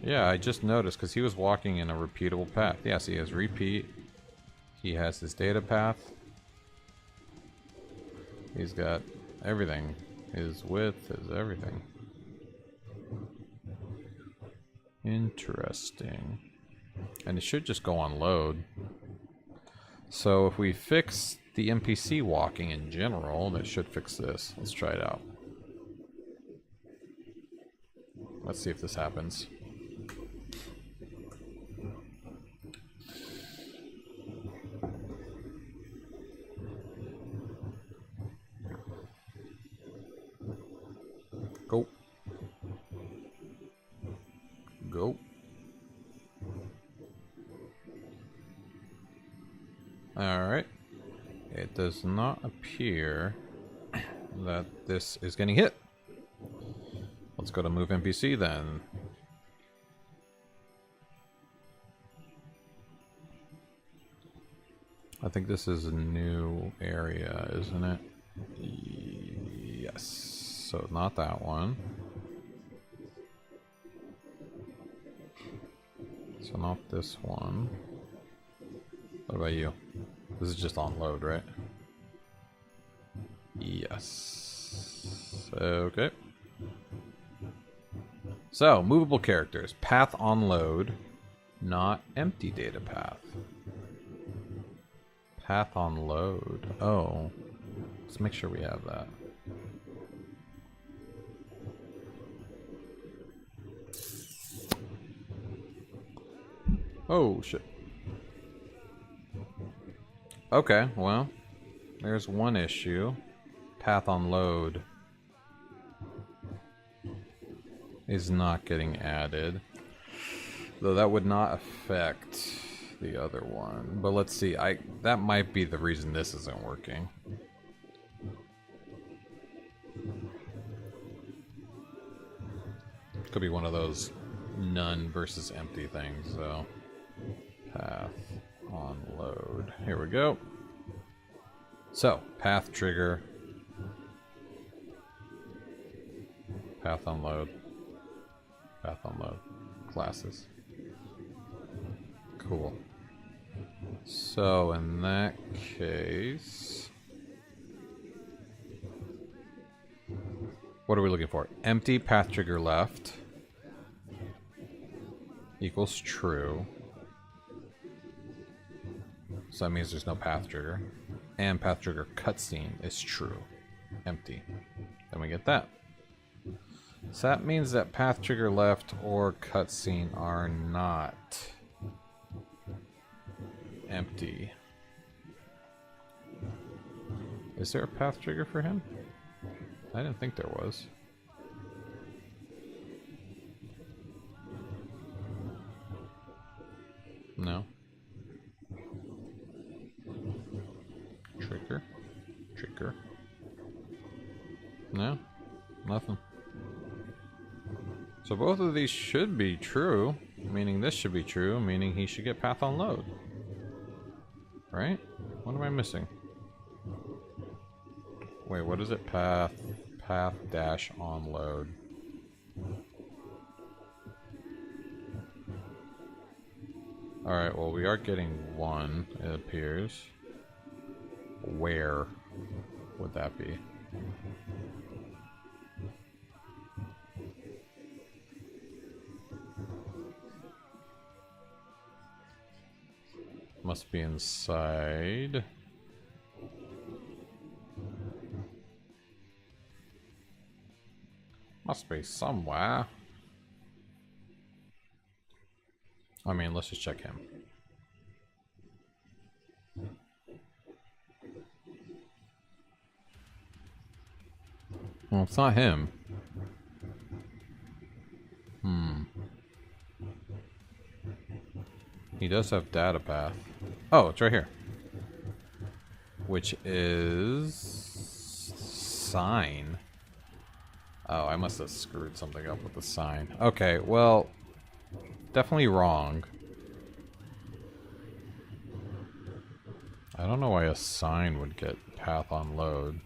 Yeah, I just noticed because he was walking in a repeatable path. Yes, he has repeat. He has his data path. He's got everything. His width, his everything. Interesting. And it should just go on load. So if we fix the NPC walking in general, that should fix this. Let's try it out. Let's see if this happens. Go. Go. Alright. It does not appear that this is getting hit. Let's go to move NPC then. I think this is a new area, isn't it? Yes. So not that one. So not this one. What about you? This is just on load, right? Yes. Okay. So, movable characters. Path on load, not empty data path. Path on load. Oh. Let's make sure we have that. Oh, shit. Okay, well, there's one issue. Path on load is not getting added. Though that would not affect the other one. But let's see, that might be the reason this isn't working. Could be one of those none versus empty things, so. Path on load. Here we go. So, path trigger. Path on load. Path on load. Classes. Cool. So, in that case... what are we looking for? Empty path trigger left equals true. So that means there's no path trigger. And path trigger cutscene is true. Empty. Then we get that. So that means that path trigger left or cutscene are not empty. Is there a path trigger for him? I didn't think there was. No. Trigger. Trigger. No. Nothing. So both of these should be true, meaning this should be true, meaning he should get path on load. Right? What am I missing? Wait, what is it? Path dash on load. Alright, well we are getting one, it appears. Where would that be? Must be inside. Must be somewhere. I mean, let's just check him. Well, it's not him. He does have data path. Oh, it's right here. Which is... sign. Oh, I must have screwed something up with the sign. Okay, well... definitely wrong. I don't know why a sign would get path on load.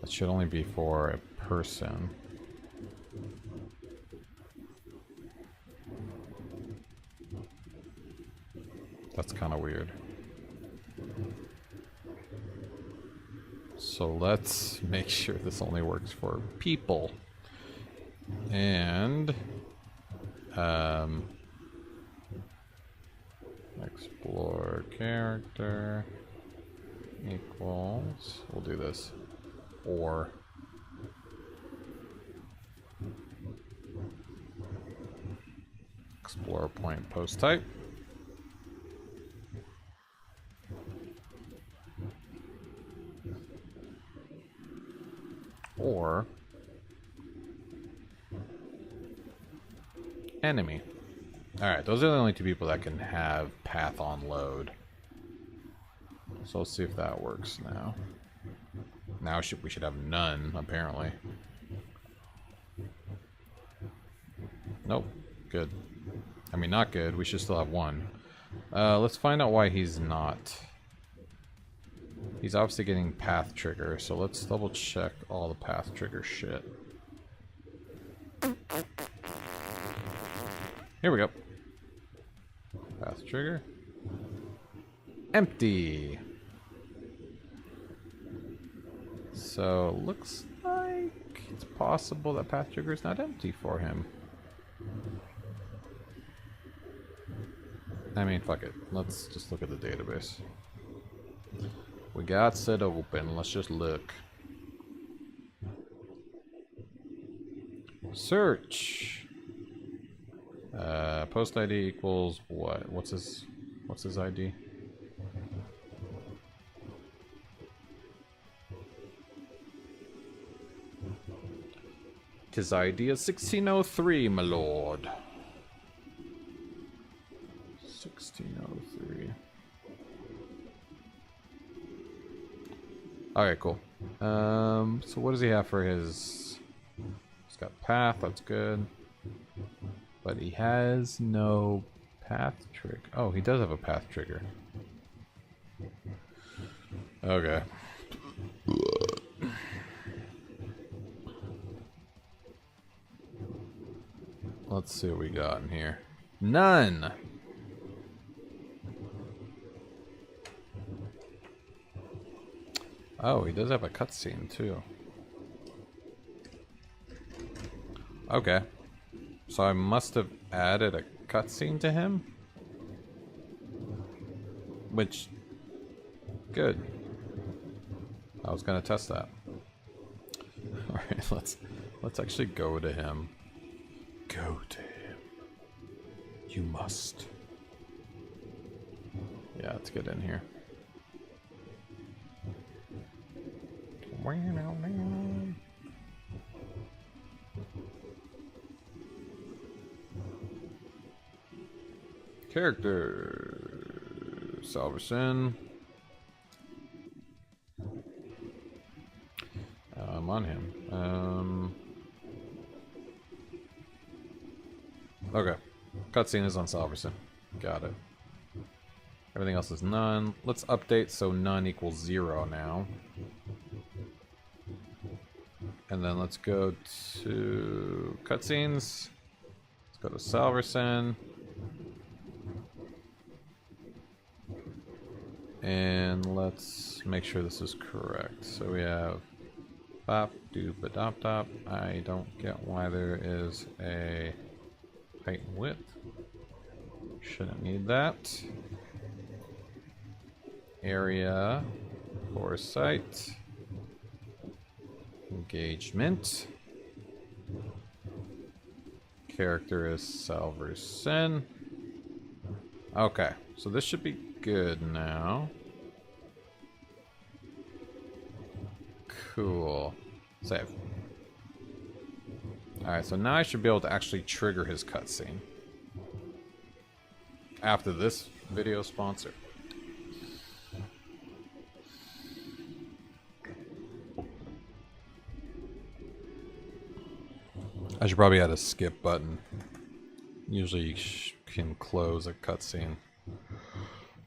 That should only be for a person. That's kind of weird. So let's make sure this only works for people. And explore character equals, we'll do this, or explore point post type. Or enemy. Alright, those are the only two people that can have path on load. So let's see if that works now. Now we should have none, apparently. Nope. Good. I mean, not good. We should still have one. Let's find out why he's not. He's obviously getting path trigger, so let's double check all the path trigger shit. Here we go. Path trigger. Empty. So, looks like it's possible that path trigger is not empty for him. I mean, fuck it. Let's just look at the database. We got set open. Let's just look. Search. Post ID equals what? What's his ID? His ID is 1603, my lord. 1603. Alright, cool. So what does he have for his... He's got path, that's good. But he has no path trigger. Oh, he does have a path trigger. Okay. Let's see what we got in here. None! Oh, he does have a cutscene too. Okay. So I must have added a cutscene to him? Which... Good. I was gonna test that. Alright, let's actually go to him. Go to him. You must. Yeah, let's get in here. Character Salverson. I'm on him. Okay. Cutscene is on Salverson. Got it. Everything else is none. Let's update so none equals 0 now. And then let's go to cutscenes. Let's go to Salverson. And let's make sure this is correct. So we have bop doop a dop dop. I don't get why there is a height and width. Shouldn't need that. Area, foresight, engagement. Character is Salverson. Okay, so this should be good now. Cool. Save. Alright, so now I should be able to actually trigger his cutscene. After this video sponsor. I should probably add a skip button. Usually you can close a cutscene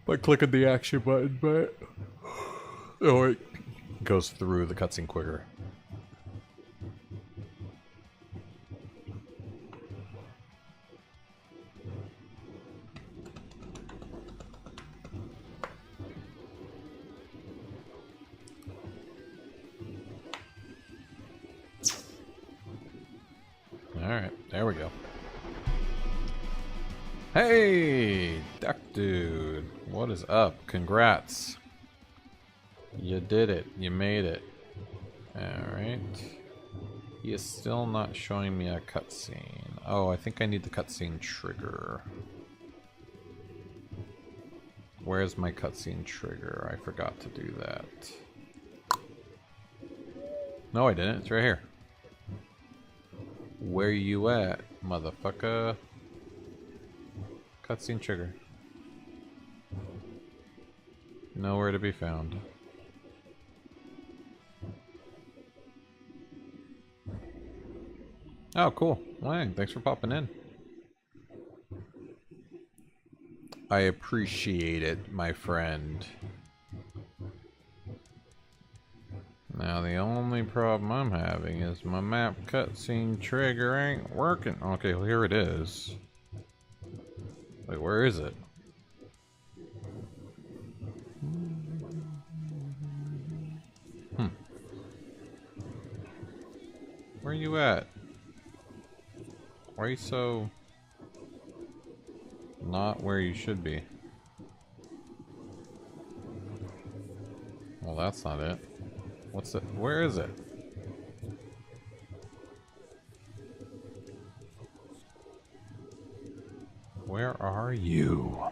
by clicking the action button, but or it goes through the cutscene quicker. Alright, there we go. Hey, Duck Dude. What is up? Congrats. You did it. You made it. Alright. He is still not showing me a cutscene. Oh, I think I need the cutscene trigger. Where's my cutscene trigger? I forgot to do that. No, I didn't. It's right here. Where you at, motherfucker? Cutscene trigger. Nowhere to be found. Oh, cool. Wang, thanks for popping in. I appreciate it, my friend. Now the only problem I'm having is my map cutscene trigger ain't working. Okay, well here it is. Wait, where is it? Where are you at? Why are you so... not where you should be? Well, that's not it. What's it? Where is it? Where are you?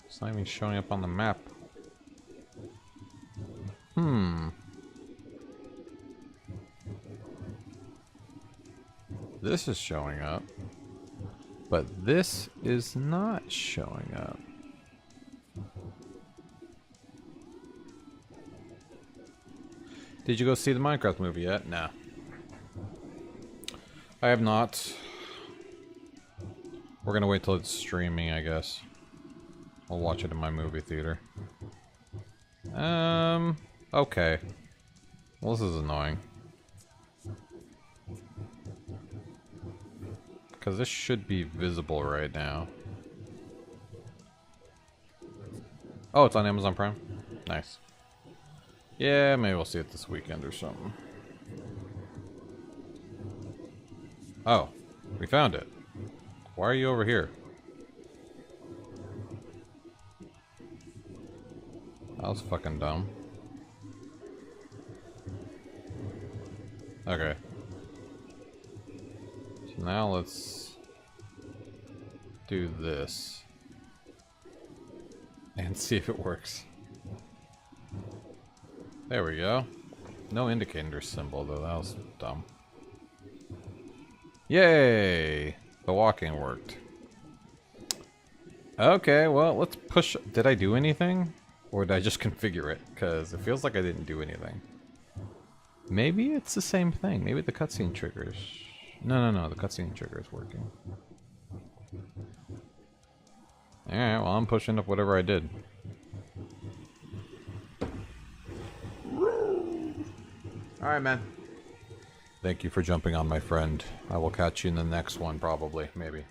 It's not even showing up on the map. This is showing up, but this is not showing up. Did you go see the Minecraft movie yet? No. I have not. We're gonna wait till it's streaming, I guess. I'll watch it in my movie theater. Okay. Well, this is annoying. Because this should be visible right now. Oh, it's on Amazon Prime? Nice. Yeah, maybe we'll see it this weekend or something. Oh, we found it. Why are you over here? That was fucking dumb. Okay. So now let's do this. And see if it works. There we go. No indicator symbol though, that was dumb. Yay! The walking worked. Okay, well, let's push... Did I do anything? Or did I just configure it? Because it feels like I didn't do anything. Maybe it's the same thing. Maybe the cutscene triggers... No, the cutscene trigger is working. Alright, well, I'm pushing up whatever I did. Alright, man. Thank you for jumping on, my friend. I will catch you in the next one, probably. Maybe.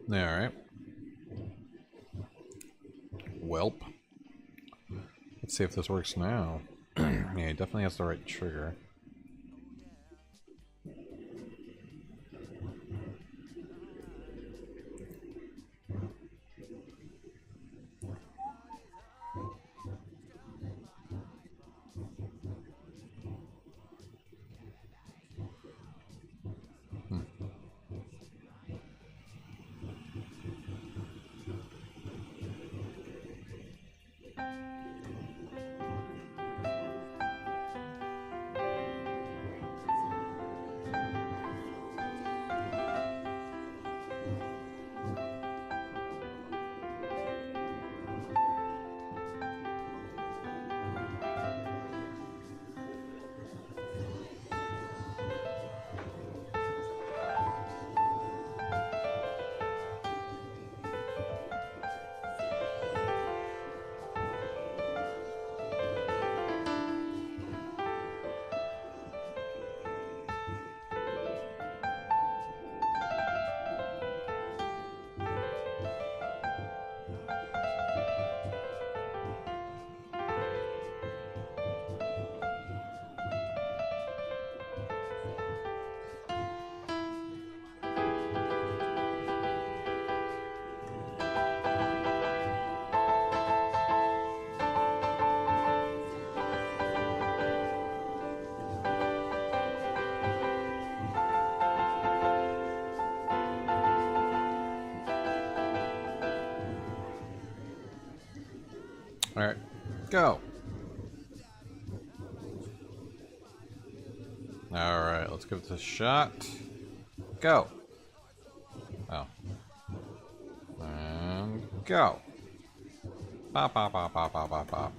Alright. Welp. Let's see if this works now. Yeah, he definitely has the right trigger. Alright, go. Alright, let's give this a shot. Go. Oh. And go. Pop, pop, pop, pop, pop, pop, pop.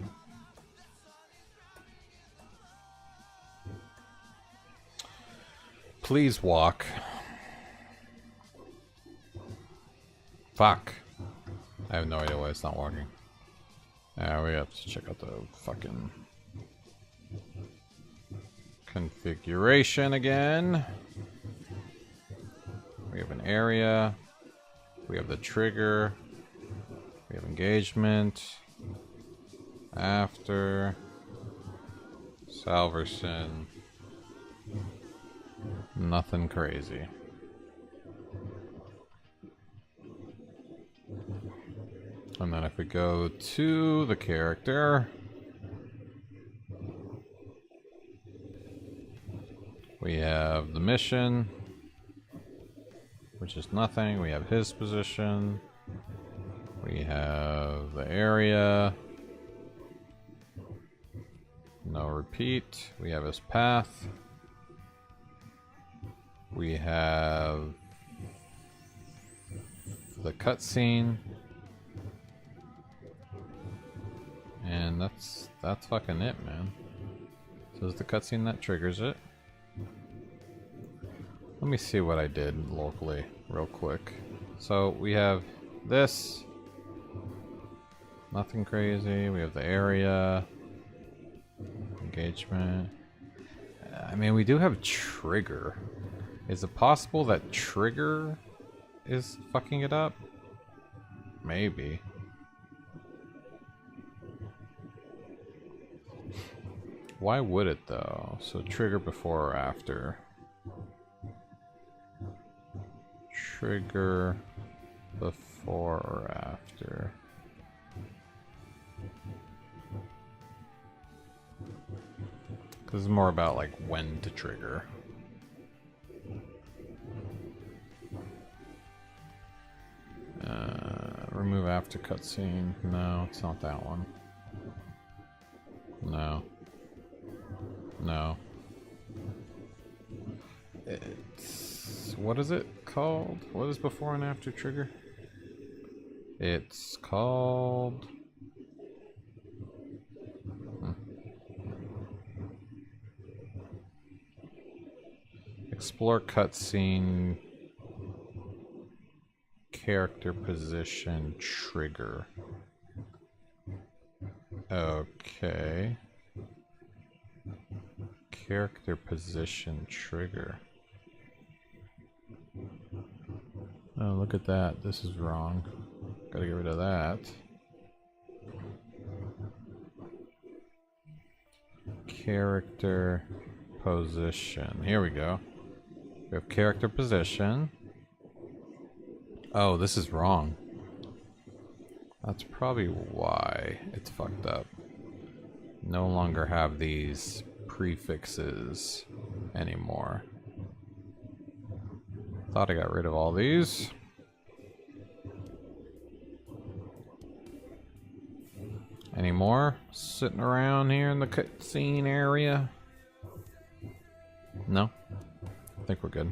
Please walk. Fuck. I have no idea why it's not walking. We have to check out the fucking configuration again. We have an area. We have the trigger. We have engagement. After. Salverson. Nothing crazy. And then if we go to the character, we have the mission, which is nothing. We have his position. We have the area. No repeat. We have his path. We have the cutscene. And that's fucking it, man. So is the cutscene that triggers it. Let me see what I did locally real quick. So we have this. Nothing crazy. We have the area. Engagement. I mean, we do have trigger. Is it possible that trigger is fucking it up? Maybe. Why would it though? So trigger before or after? Trigger before or after? Because it's more about like when to trigger. Remove after cutscene. No, it's not that one. No. No. It's... what is it called? What is before and after trigger? It's called... Explore cutscene... character position trigger. Okay. Character position trigger. Oh, look at that. This is wrong. Gotta get rid of that. Character position. Here we go. We have character position. Oh, this is wrong. That's probably why it's fucked up. No longer have these prefixes anymore. Thought I got rid of all these. Any more sitting around here in the cutscene area? No? I think we're good.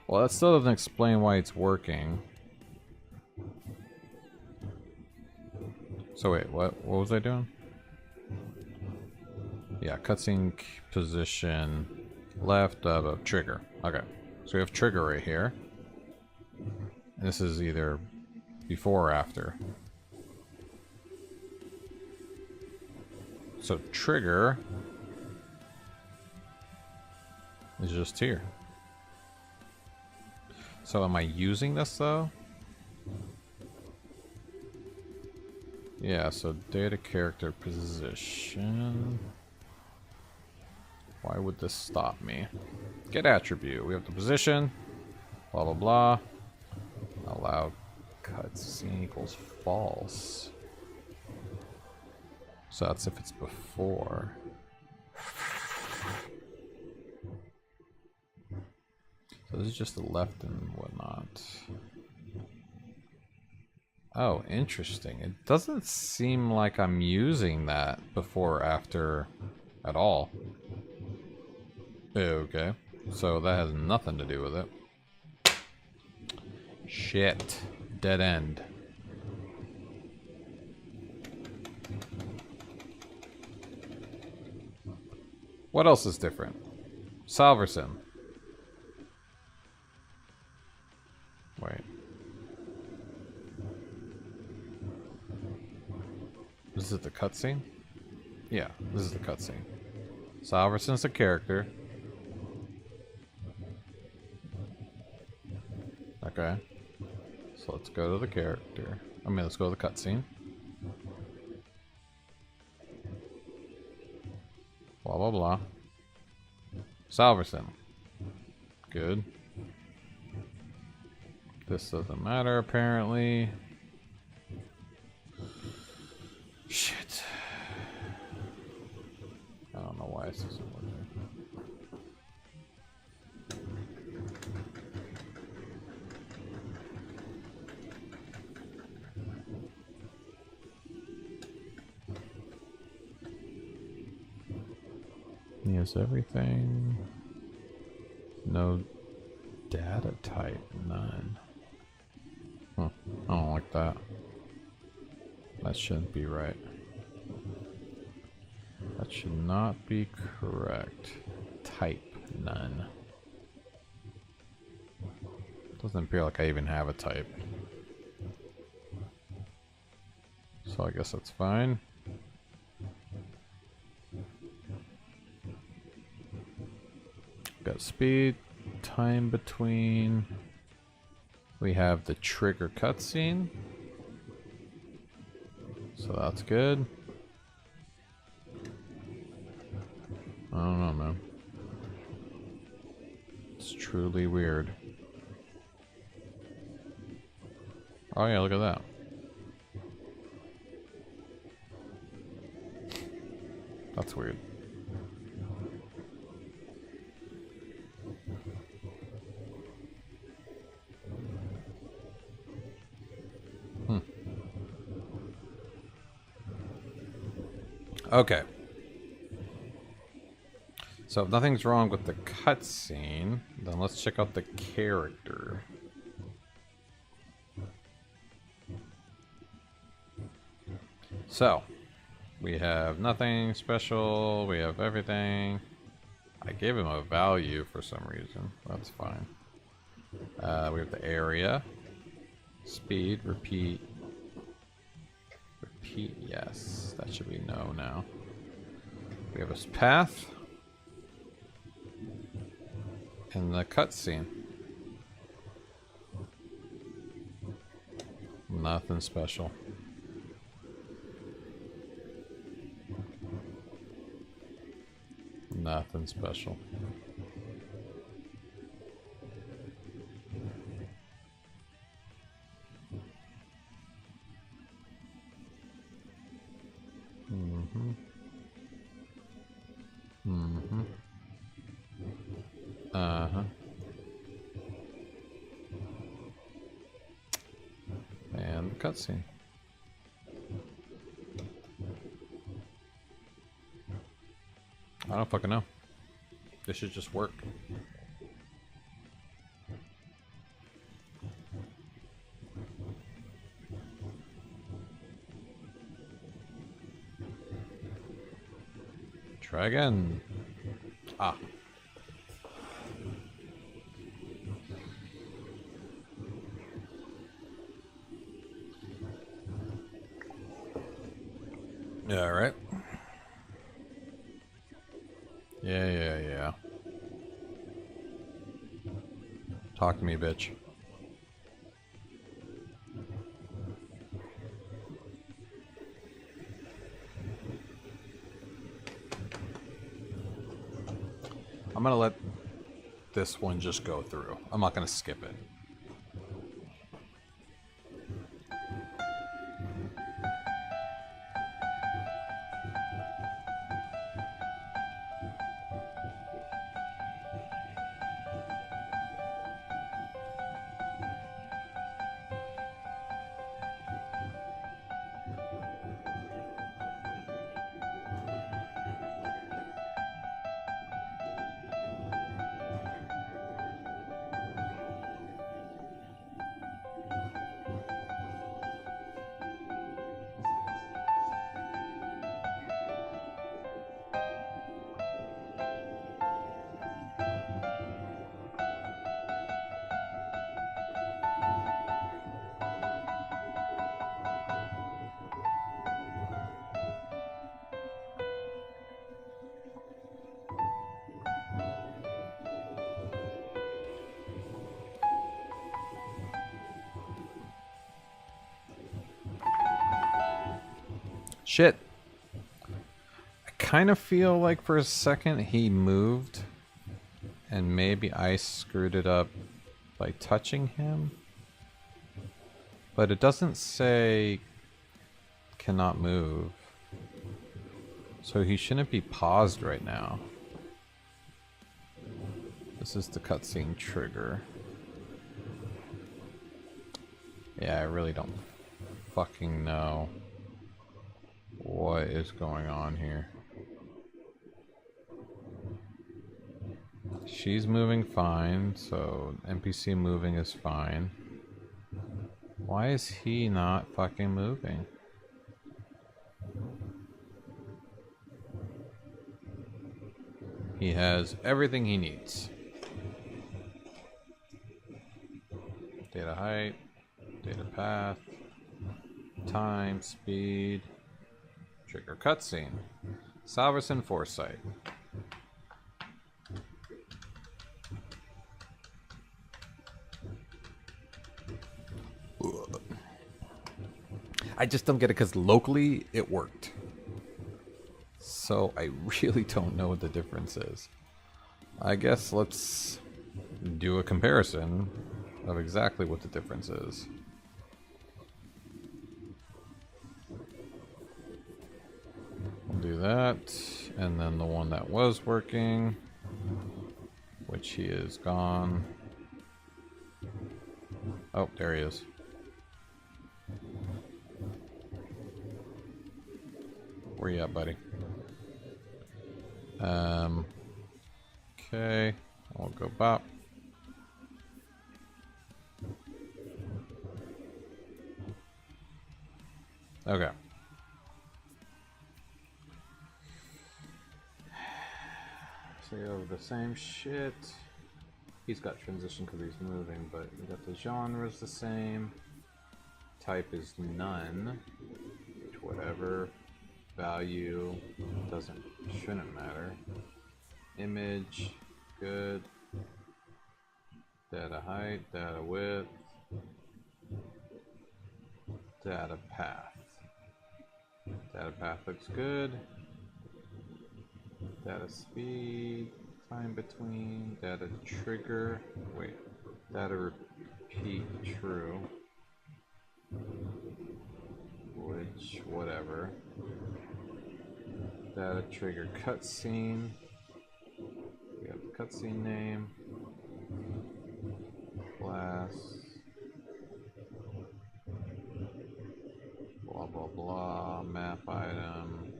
Well, that still doesn't explain why it's working. So wait, what was I doing? Yeah, cutscene position left of trigger. Okay, so we have trigger right here. And this is either before or after. So trigger is just here. So am I using this though? Yeah, so data character position. Why would this stop me? Get attribute. We have the position. Blah blah blah. Allow cutscene equals false. So that's if it's before. So this is just the left and whatnot. Oh, interesting. It doesn't seem like I'm using that before or after at all. Okay. So that has nothing to do with it. Shit. Dead end. What else is different? Salverson. Wait. Is it the cutscene? Yeah, this is the cutscene. Salverson's a character. Okay. So let's go to the character. I mean, let's go to the cutscene. Blah, blah, blah. Salverson. Good. This doesn't matter, apparently. Shit. I don't know why this isn't working. Yes, everything. No data type, none. Huh, I don't like that. That shouldn't be right. That should not be correct. Type, none. Doesn't appear like I even have a type. So I guess that's fine. Got speed, time between. We have the trigger cutscene. So that's good. I don't know, man. It's truly weird. Oh yeah, look at that. That's weird. Okay. So if nothing's wrong with the cutscene, then let's check out the character. So, we have nothing special, we have everything. I gave him a value for some reason. That's fine. We have the area. Speed, repeat. Repeat, yes. That should be no now. We have his path. And the cutscene. Nothing special. Nothing special. Uh-huh. And the cutscene. I don't fucking know. This should just work. Try again. Ah. Yeah, right. Yeah. Talk to me, bitch. I'm gonna let this one just go through. I'm not gonna skip it. Shit. I kind of feel like for a second he moved. And maybe I screwed it up by touching him. But it doesn't say cannot move. So he shouldn't be paused right now. This is the cutscene trigger. Yeah, I really don't fucking know what is going on here. She's moving fine, so NPC moving is fine. Why is he not fucking moving? He has everything he needs. Data height, data path, time, speed, trigger cutscene, Salverson Foresight. I just don't get it because locally it worked. So I really don't know what the difference is. I guess let's do a comparison of exactly what the difference is. We'll do that, and then the one that was working, which he is gone. Oh, there he is. Where you at, buddy? Okay, I'll go bop. Okay. So you have the same shit. He's got transition because he's moving, but you got the genres the same. Type is none, which whatever. Value shouldn't matter. Image, good. Data height, data width, data path. Data path looks good. Data speed, time between, data trigger, wait, data repeat true, which, whatever. Data trigger cutscene, we have the cutscene name, class, blah blah blah, map item,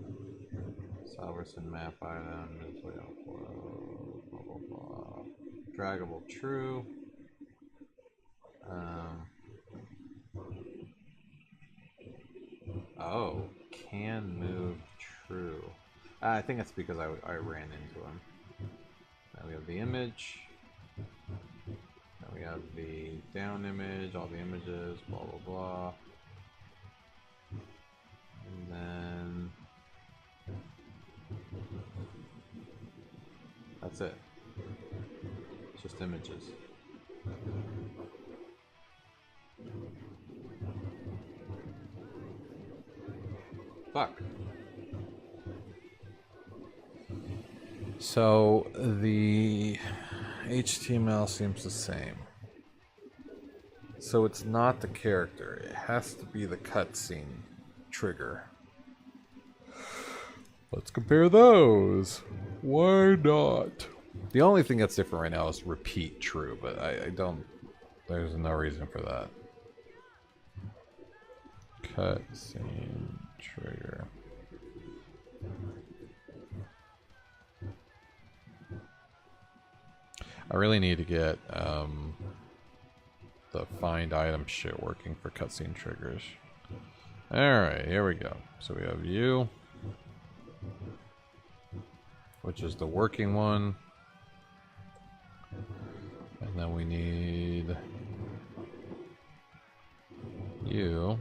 Salverson map item, is layout flow, blah blah blah, draggable true, oh, can move true. I think that's because I ran into him. Now we have the image. Now we have the down image, all the images, blah blah blah. And then that's it. It's just images. Fuck. So the HTML seems the same. So it's not the character. It has to be the cutscene trigger. Let's compare those. Why not? The only thing that's different right now is repeat true, but I don't... There's no reason for that. Cutscene trigger. I really need to get the find item shit working for cutscene triggers. Alright, here we go. So we have you, which is the working one. And then we need you.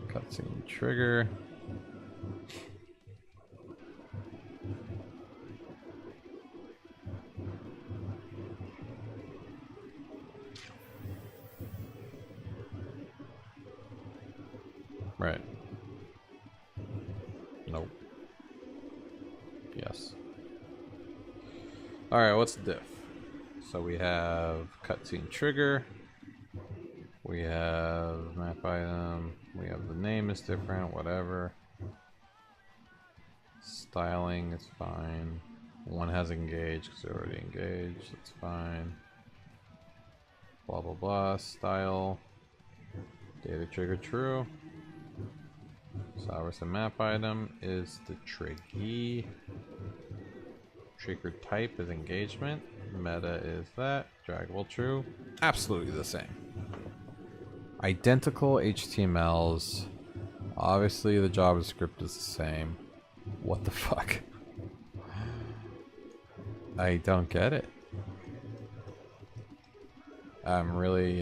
Cutscene trigger. Right. Nope. Yes. Alright, what's the diff? So we have cutscene trigger. We have map item. We have the name is different, whatever. Styling is fine. One has engaged because they're already engaged. That's fine. Blah blah blah. Style. Data trigger true. Source and map item is the triggy. Trigger type is engagement. Meta is that. Draggable true. Absolutely the same. Identical HTMLs. Obviously the JavaScript is the same. What the fuck? I don't get it. I'm really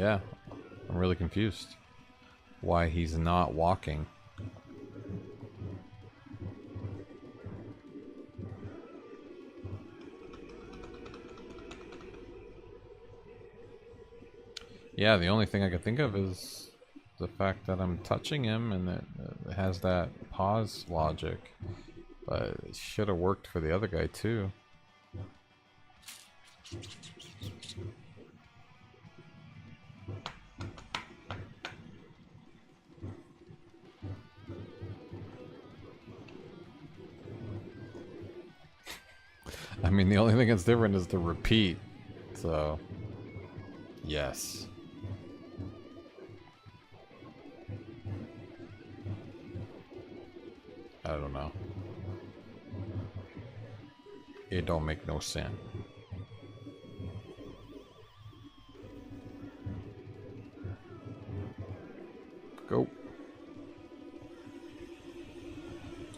confused. Why he's not walking. Yeah, the only thing I could think of is the fact that I'm touching him and it has that pause logic. But it should have worked for the other guy too. I mean, the only thing that's different is the repeat. So, yes. I don't know. It don't make no sense. Go.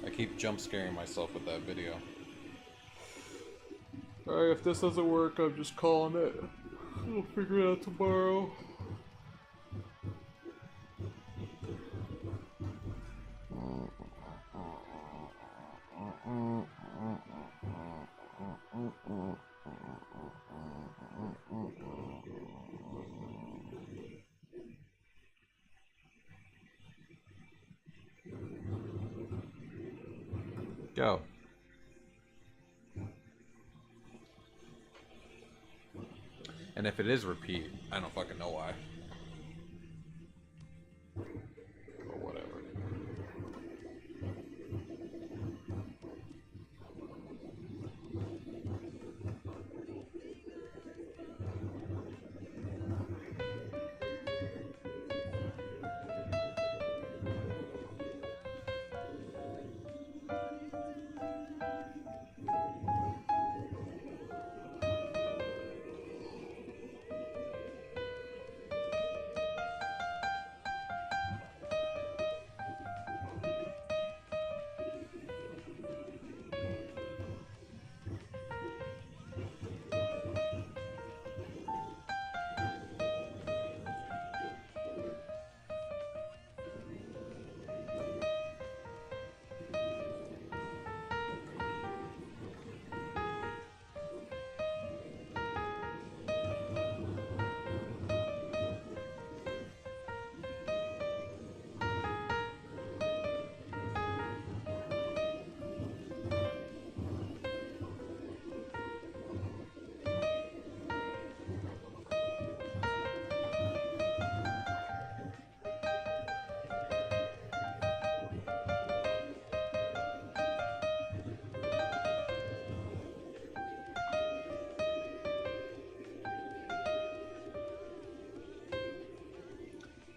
I keep jump scaring myself with that video. Alright, if this doesn't work, I'm just calling it. We'll figure it out tomorrow. Go. And if it is repeat, I don't fucking know why. Or whatever.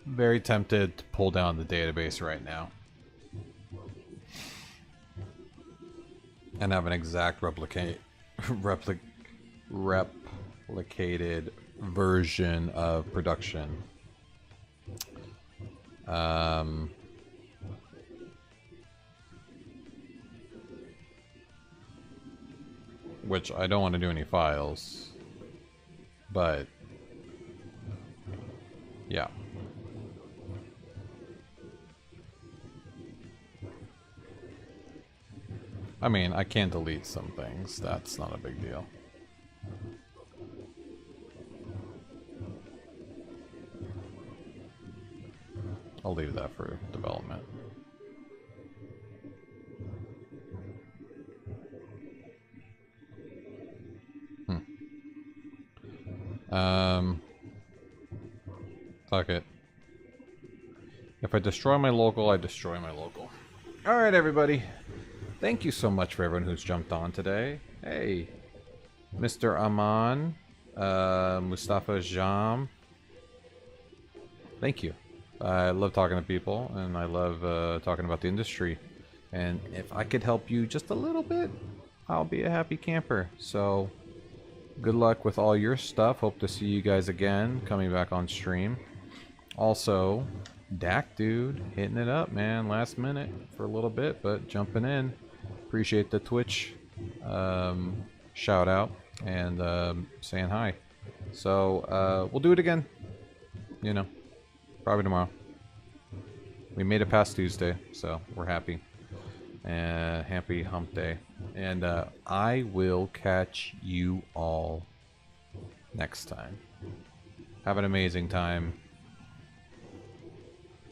Very tempted to pull down the database right now. And have an exact replicated version of production. Which I don't want to do any files, but yeah. I mean, I can delete some things. That's not a big deal. I'll leave that for development. Fuck it. If I destroy my local, I destroy my local. Alright, everybody. Thank you so much for everyone who's jumped on today. Hey, Mr. Aman, Mustafa Jam. Thank you. I love talking to people, and I love talking about the industry. And if I could help you just a little bit, I'll be a happy camper. So, good luck with all your stuff. Hope to see you guys again, coming back on stream. Also, Dak Dude, hitting it up, man, last minute for a little bit, but jumping in. Appreciate the Twitch shout out and saying hi. So, we'll do it again. You know, probably tomorrow. We made it past Tuesday, so we're happy. And happy hump day. And I will catch you all next time. Have an amazing time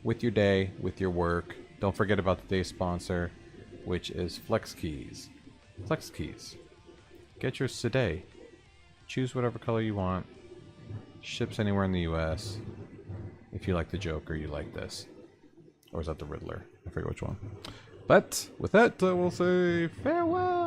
with your day, with your work. Don't forget about today's sponsor, which is Flex Keys. Flex Keys. Get yours today. Choose whatever color you want. Ships anywhere in the US. If you like the Joker, you like this. Or is that the Riddler? I forget which one. But with that, I will say farewell.